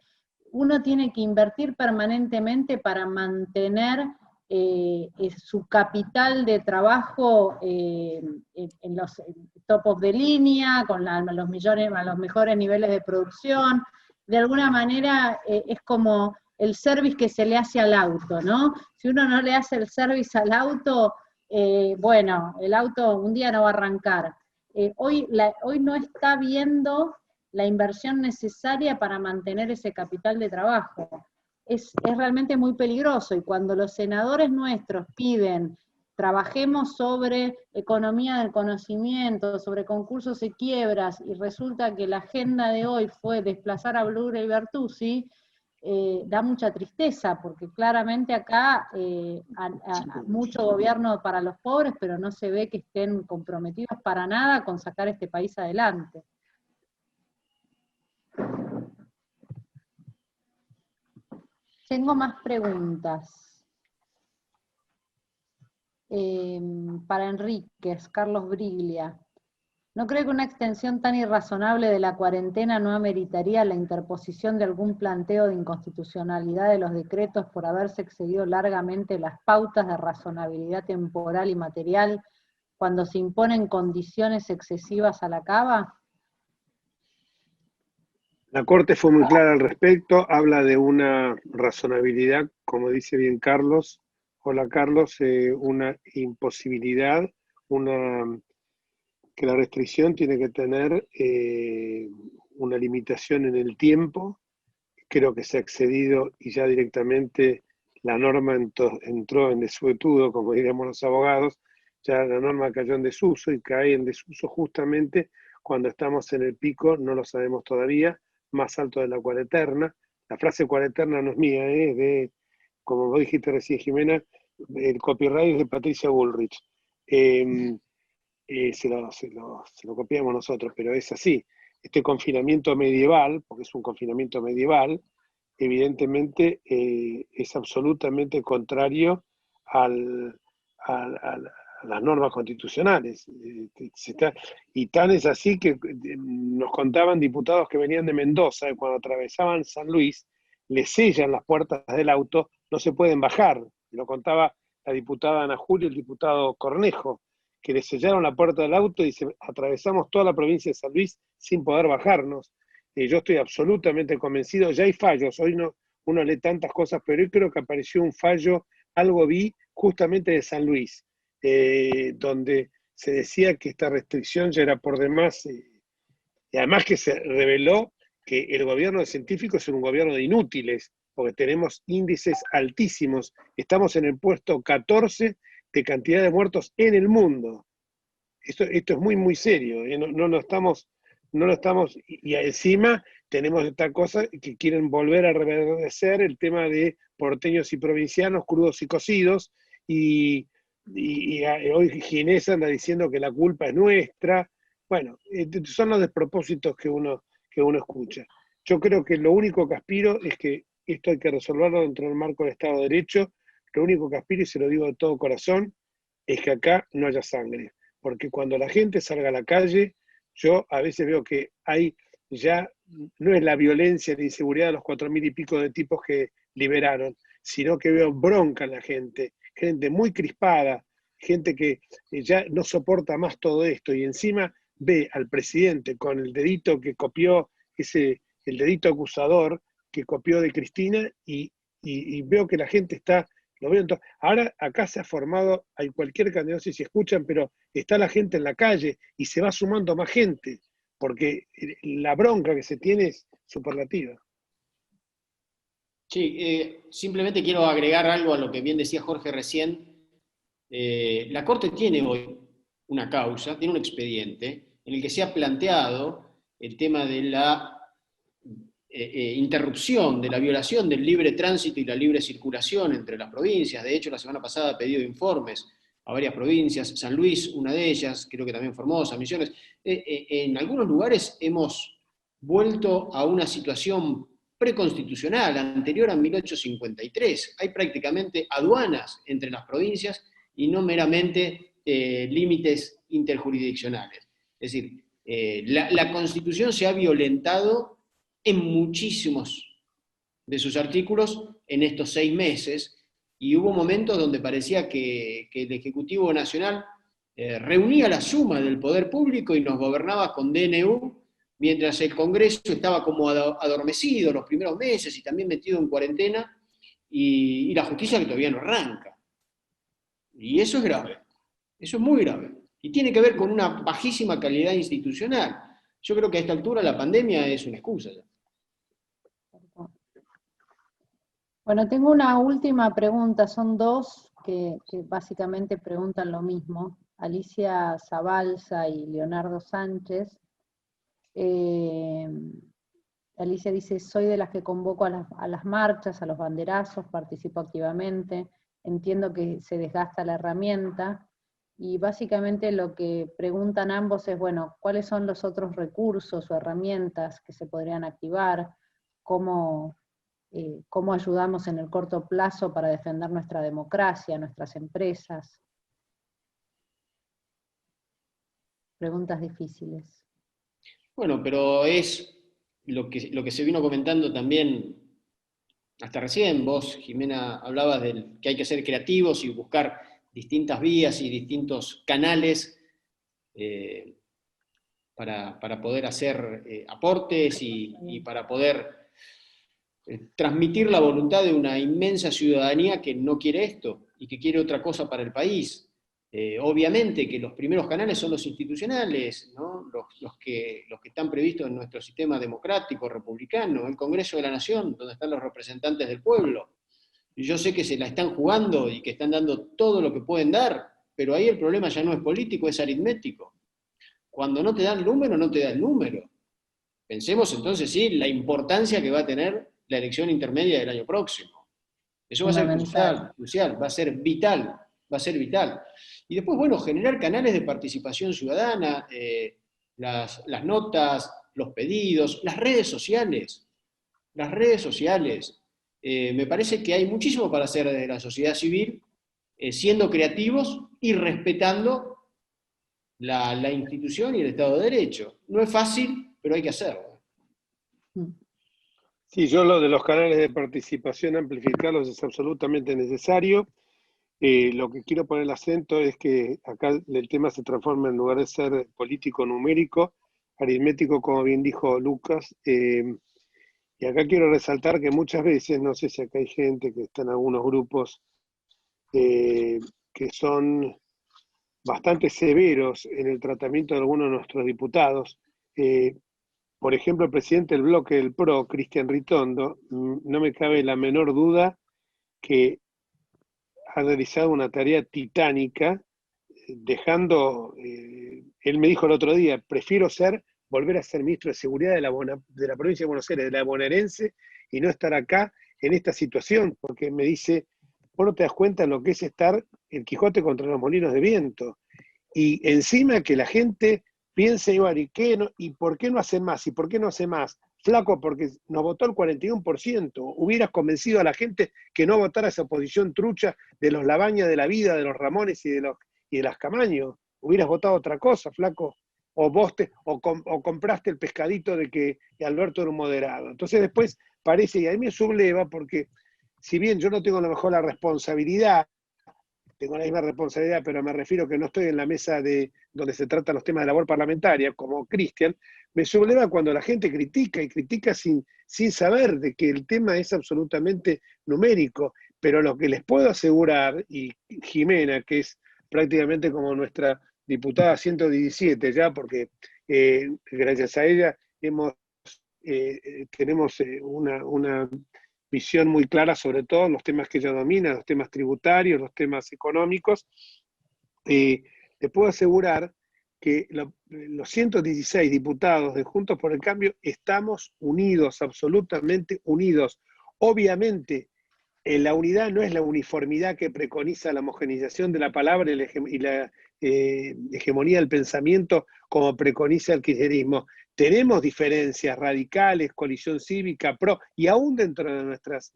uno tiene que invertir permanentemente para mantener su capital de trabajo en los top of the línea, con los mejores niveles de producción. De alguna manera es como el service que se le hace al auto, ¿no? Si uno no le hace el service al auto, bueno, el auto un día no va a arrancar. Hoy no está viendo la inversión necesaria para mantener ese capital de trabajo. Es realmente muy peligroso, y cuando los senadores nuestros piden trabajemos sobre economía del conocimiento, sobre concursos y quiebras, y resulta que la agenda de hoy fue desplazar a Blure y Bertuzzi, da mucha tristeza, porque claramente acá mucho gobierno para los pobres, pero no se ve que estén comprometidos para nada con sacar este país adelante. Tengo más preguntas. Para Enríquez, Carlos Briglia. ¿No cree que una extensión tan irrazonable de la cuarentena no ameritaría la interposición de algún planteo de inconstitucionalidad de los decretos por haberse excedido largamente las pautas de razonabilidad temporal y material cuando se imponen condiciones excesivas a la cava? La Corte fue muy clara al respecto, habla de una razonabilidad, como dice bien Carlos. Hola Carlos, una imposibilidad, que la restricción tiene que tener una limitación en el tiempo. Creo que se ha excedido y ya directamente la norma entró en desuetudo, como diríamos los abogados. Ya la norma cayó en desuso, y cae en desuso justamente cuando estamos en el pico, no lo sabemos todavía, más alto de la cuareterna. La frase cuareterna no es mía, es de, como vos dijiste recién, Jimena, el copyright es de Patricia Bullrich. se lo copiamos nosotros, pero es así. Este confinamiento medieval, porque es un confinamiento medieval, evidentemente es absolutamente contrario al, a las normas constitucionales. Y tan es así que nos contaban diputados que venían de Mendoza, y cuando atravesaban San Luis, le sellan las puertas del auto, no se pueden bajar. Lo contaba la diputada Ana Julia y el diputado Cornejo, que le sellaron la puerta del auto y atravesamos toda la provincia de San Luis sin poder bajarnos. Yo estoy absolutamente convencido, ya hay fallos, hoy no, uno lee tantas cosas, pero hoy creo que apareció un fallo, algo vi justamente de San Luis, donde se decía que esta restricción ya era por demás, y además que se reveló que el gobierno de científicos es un gobierno de inútiles, porque tenemos índices altísimos, estamos en el puesto 14 de cantidad de muertos en el mundo. Esto es muy, muy serio, no lo estamos, y encima tenemos esta cosa que quieren volver a reverdecer el tema de porteños y provincianos, crudos y cocidos, y hoy Ginés anda diciendo que la culpa es nuestra. Bueno, son los despropósitos que uno escucha. Yo creo que lo único que aspiro es que esto hay que resolverlo dentro del marco del Estado de Derecho. Lo único que aspiro, y se lo digo de todo corazón, es que acá no haya sangre. Porque cuando la gente salga a la calle, yo a veces veo que hay ya, no es la violencia, la inseguridad de los 4.000 y pico de tipos que liberaron, sino que veo bronca en la gente muy crispada, gente que ya no soporta más todo esto, y encima ve al presidente con el dedito que copió, el dedito acusador que copió de Cristina, y veo que la gente está, lo veo ahora acá se ha formado, hay cualquier cantidad, no sé si escuchan, pero está la gente en la calle y se va sumando más gente, porque la bronca que se tiene es superlativa. Sí, simplemente quiero agregar algo a lo que bien decía Jorge recién. La Corte tiene hoy una causa, tiene un expediente en el que se ha planteado el tema de la interrupción, de la violación del libre tránsito y la libre circulación entre las provincias. De hecho, la semana pasada ha pedido informes a varias provincias, San Luis, una de ellas, creo que también Formosa, Misiones. En algunos lugares hemos vuelto a una situación preconstitucional, anterior a 1853. Hay prácticamente aduanas entre las provincias y no meramente límites interjurisdiccionales. Es decir, la Constitución se ha violentado en muchísimos de sus artículos en estos 6 meses, y hubo momentos donde parecía que el Ejecutivo Nacional reunía la suma del poder público y nos gobernaba con DNU, mientras el Congreso estaba como adormecido los primeros meses y también metido en cuarentena, y la justicia que todavía no arranca. Y eso es grave, eso es muy grave, y tiene que ver con una bajísima calidad institucional. Yo creo que a esta altura la pandemia es una excusa ya. Bueno, tengo una última pregunta, son dos que básicamente preguntan lo mismo. Alicia Zabalza y Leonardo Sánchez. Alicia dice, soy de las que convoco a las marchas, a los banderazos, participo activamente, entiendo que se desgasta la herramienta, y básicamente lo que preguntan ambos es, bueno, ¿cuáles son los otros recursos o herramientas que se podrían activar? ¿Cómo ayudamos en el corto plazo para defender nuestra democracia, nuestras empresas? Preguntas difíciles. Bueno, pero es lo que se vino comentando también hasta recién. Vos, Jimena, hablabas de que hay que ser creativos y buscar distintas vías y distintos canales para poder hacer aportes y para poder transmitir la voluntad de una inmensa ciudadanía que no quiere esto y que quiere otra cosa para el país. Obviamente que los primeros canales son los institucionales, ¿no? los que están previstos en nuestro sistema democrático, republicano, el Congreso de la Nación, donde están los representantes del pueblo. Y yo sé que se la están jugando y que están dando todo lo que pueden dar, pero ahí el problema ya no es político, es aritmético. Cuando no te dan el número, no te da el número. Pensemos entonces, sí, la importancia que va a tener la elección intermedia del año próximo. Eso va a ser crucial, va a ser vital. va a ser vital. Y después, bueno, generar canales de participación ciudadana, las notas, los pedidos, las redes sociales. Las redes sociales. Me parece que hay muchísimo para hacer desde la sociedad civil, siendo creativos y respetando la institución y el Estado de Derecho. No es fácil, pero hay que hacerlo. Sí, yo lo de los canales de participación, amplificarlos es absolutamente necesario. Lo que quiero poner el acento es que acá el tema se transforma en lugar de ser político numérico, aritmético, como bien dijo Lucas. Y acá quiero resaltar que muchas veces, no sé si acá hay gente que está en algunos grupos que son bastante severos en el tratamiento de algunos de nuestros diputados. Por ejemplo, el presidente del bloque del PRO, Cristian Ritondo, no me cabe la menor duda que ha realizado una tarea titánica, dejando, él me dijo el otro día, prefiero volver a ser ministro de Seguridad de la provincia de Buenos Aires, de la bonaerense, y no estar acá en esta situación, porque me dice, vos no te das cuenta de lo que es estar el Quijote contra los molinos de viento, y encima que la gente piense, ¿y por qué no hacen más? ¿Y por qué no hace más? Flaco, porque nos votó el 41%. Hubieras convencido a la gente que no votara esa oposición trucha de los Labaña de la vida, de los Ramones y de las Camaño. Hubieras votado otra cosa, flaco. O compraste el pescadito de que Alberto era un moderado. Entonces después parece, y a mí me subleva, porque si bien yo no tengo a lo mejor la responsabilidad, tengo la misma responsabilidad, pero me refiero que no estoy en la mesa donde se tratan los temas de labor parlamentaria, como Cristian, me subleva cuando la gente critica, y critica sin saber de que el tema es absolutamente numérico, pero lo que les puedo asegurar, y Jimena, que es prácticamente como nuestra diputada 117 ya, porque gracias a ella tenemos una visión muy clara sobre todo los temas que ella domina, los temas tributarios, los temas económicos. Te puedo asegurar que los 116 diputados de Juntos por el Cambio estamos unidos, absolutamente unidos. Obviamente, la unidad no es la uniformidad que preconiza la homogeneización de la palabra y la hegemonía del pensamiento como preconiza el kirchnerismo. Tenemos diferencias radicales, coalición cívica, PRO, y aún dentro de nuestras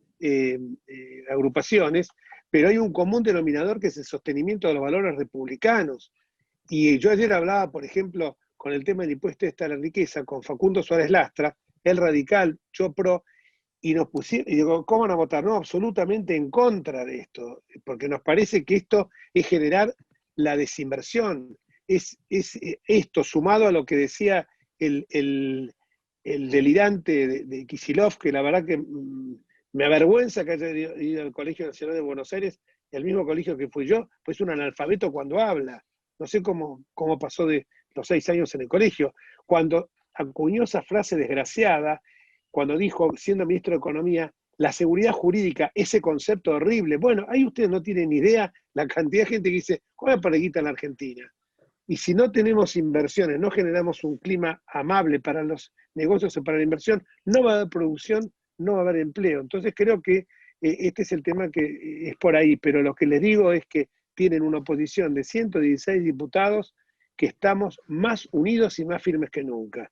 agrupaciones, pero hay un común denominador que es el sostenimiento de los valores republicanos. Y yo ayer hablaba, por ejemplo, con el tema del impuesto a la riqueza, con Facundo Suárez Lastra, él radical, yo PRO, y nos pusimos, y digo, ¿cómo van a votar? No, absolutamente en contra de esto, porque nos parece que esto es generar la desinversión. Es esto sumado a lo que decía el delirante de Kicillof, que la verdad que me avergüenza que haya ido al Colegio Nacional de Buenos Aires, el mismo colegio que fui yo, pues un analfabeto cuando habla. No sé cómo pasó de los 6 años en el colegio. Cuando acuñó esa frase desgraciada, cuando dijo, siendo ministro de Economía, la seguridad jurídica, ese concepto horrible. Bueno, ahí ustedes no tienen idea la cantidad de gente que dice, ¿cuál es guita en la Argentina? Y si no tenemos inversiones, no generamos un clima amable para los negocios o para la inversión, no va a haber producción, no va a haber empleo. Entonces creo que este es el tema que es por ahí, pero lo que les digo es que tienen una oposición de 116 diputados que estamos más unidos y más firmes que nunca.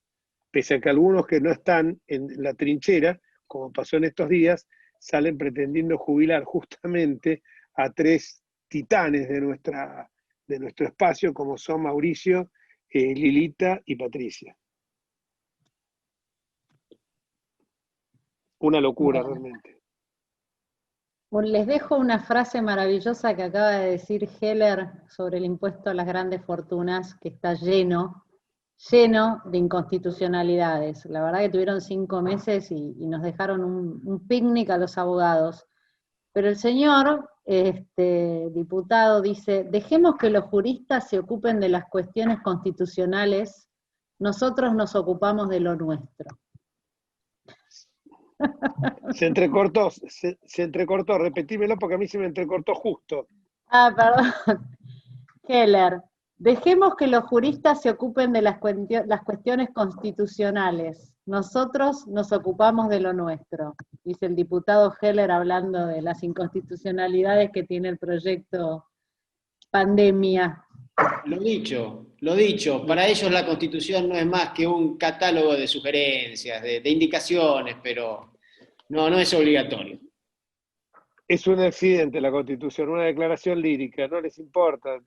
Pese a que algunos que no están en la trinchera, como pasó en estos días, salen pretendiendo jubilar justamente a 3 titanes de nuestro espacio, como son Mauricio, Lilita y Patricia. Una locura, realmente. Les dejo una frase maravillosa que acaba de decir Heller sobre el impuesto a las grandes fortunas, que está lleno de inconstitucionalidades. La verdad que tuvieron 5 meses y nos dejaron un picnic a los abogados. Pero el señor diputado dice, dejemos que los juristas se ocupen de las cuestiones constitucionales, nosotros nos ocupamos de lo nuestro. Se entrecortó, repetímelo porque a mí se me entrecortó justo. Perdón. Heller, dejemos que los juristas se ocupen de las cuestiones constitucionales, nosotros nos ocupamos de lo nuestro, dice el diputado Heller hablando de las inconstitucionalidades que tiene el proyecto pandemia. Lo dicho, para ellos la Constitución no es más que un catálogo de sugerencias, de indicaciones, pero no es obligatorio. Es un accidente la Constitución, una declaración lírica, no les importa.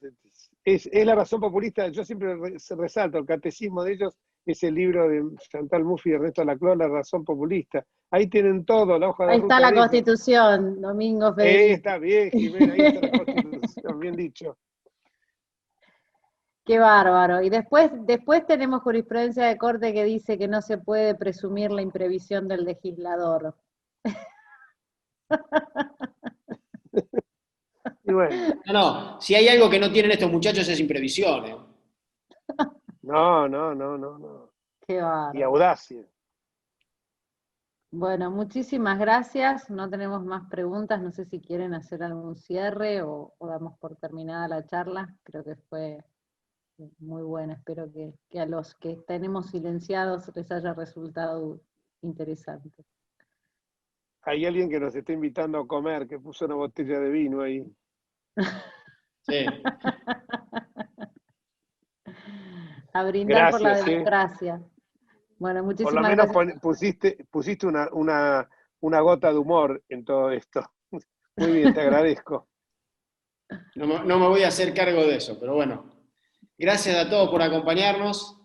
Es la razón populista, yo siempre resalto, el catecismo de ellos es el libro de Chantal Mouffe y Ernesto Laclau, La razón populista. Ahí tienen todo, la hoja de Ahí ruta está la de ellos. Constitución, Domingo Federico. Está bien, Jimena, ahí está la Constitución, bien dicho. Qué bárbaro. Y después tenemos jurisprudencia de corte que dice que no se puede presumir la imprevisión del legislador. Y bueno, No, si hay algo que no tienen estos muchachos es imprevisión. no. Qué Y bárbaro. audacia. Bueno, muchísimas gracias. No tenemos más preguntas. No sé si quieren hacer algún cierre o damos por terminada la charla. Creo que fue muy buena. Espero que a los que tenemos silenciados les haya resultado interesante. Hay alguien que nos está invitando a comer, que puso una botella de vino ahí. Sí. A brindar por la Gracias, democracia. Bueno, Por lo muchísimas menos gracias. pusiste una gota de humor en todo esto. Muy bien, te agradezco. No me voy a hacer cargo de eso, pero bueno. Gracias a todos por acompañarnos.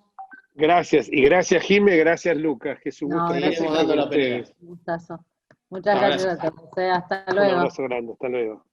Gracias, y gracias Jimé, gracias Lucas, que es un gusto Gracias. Seguiremos estar dando con la pelea. ustedes. Un gustazo. Muchas No, gracias gracias. a todos. Hasta Un luego. abrazo grande, hasta luego.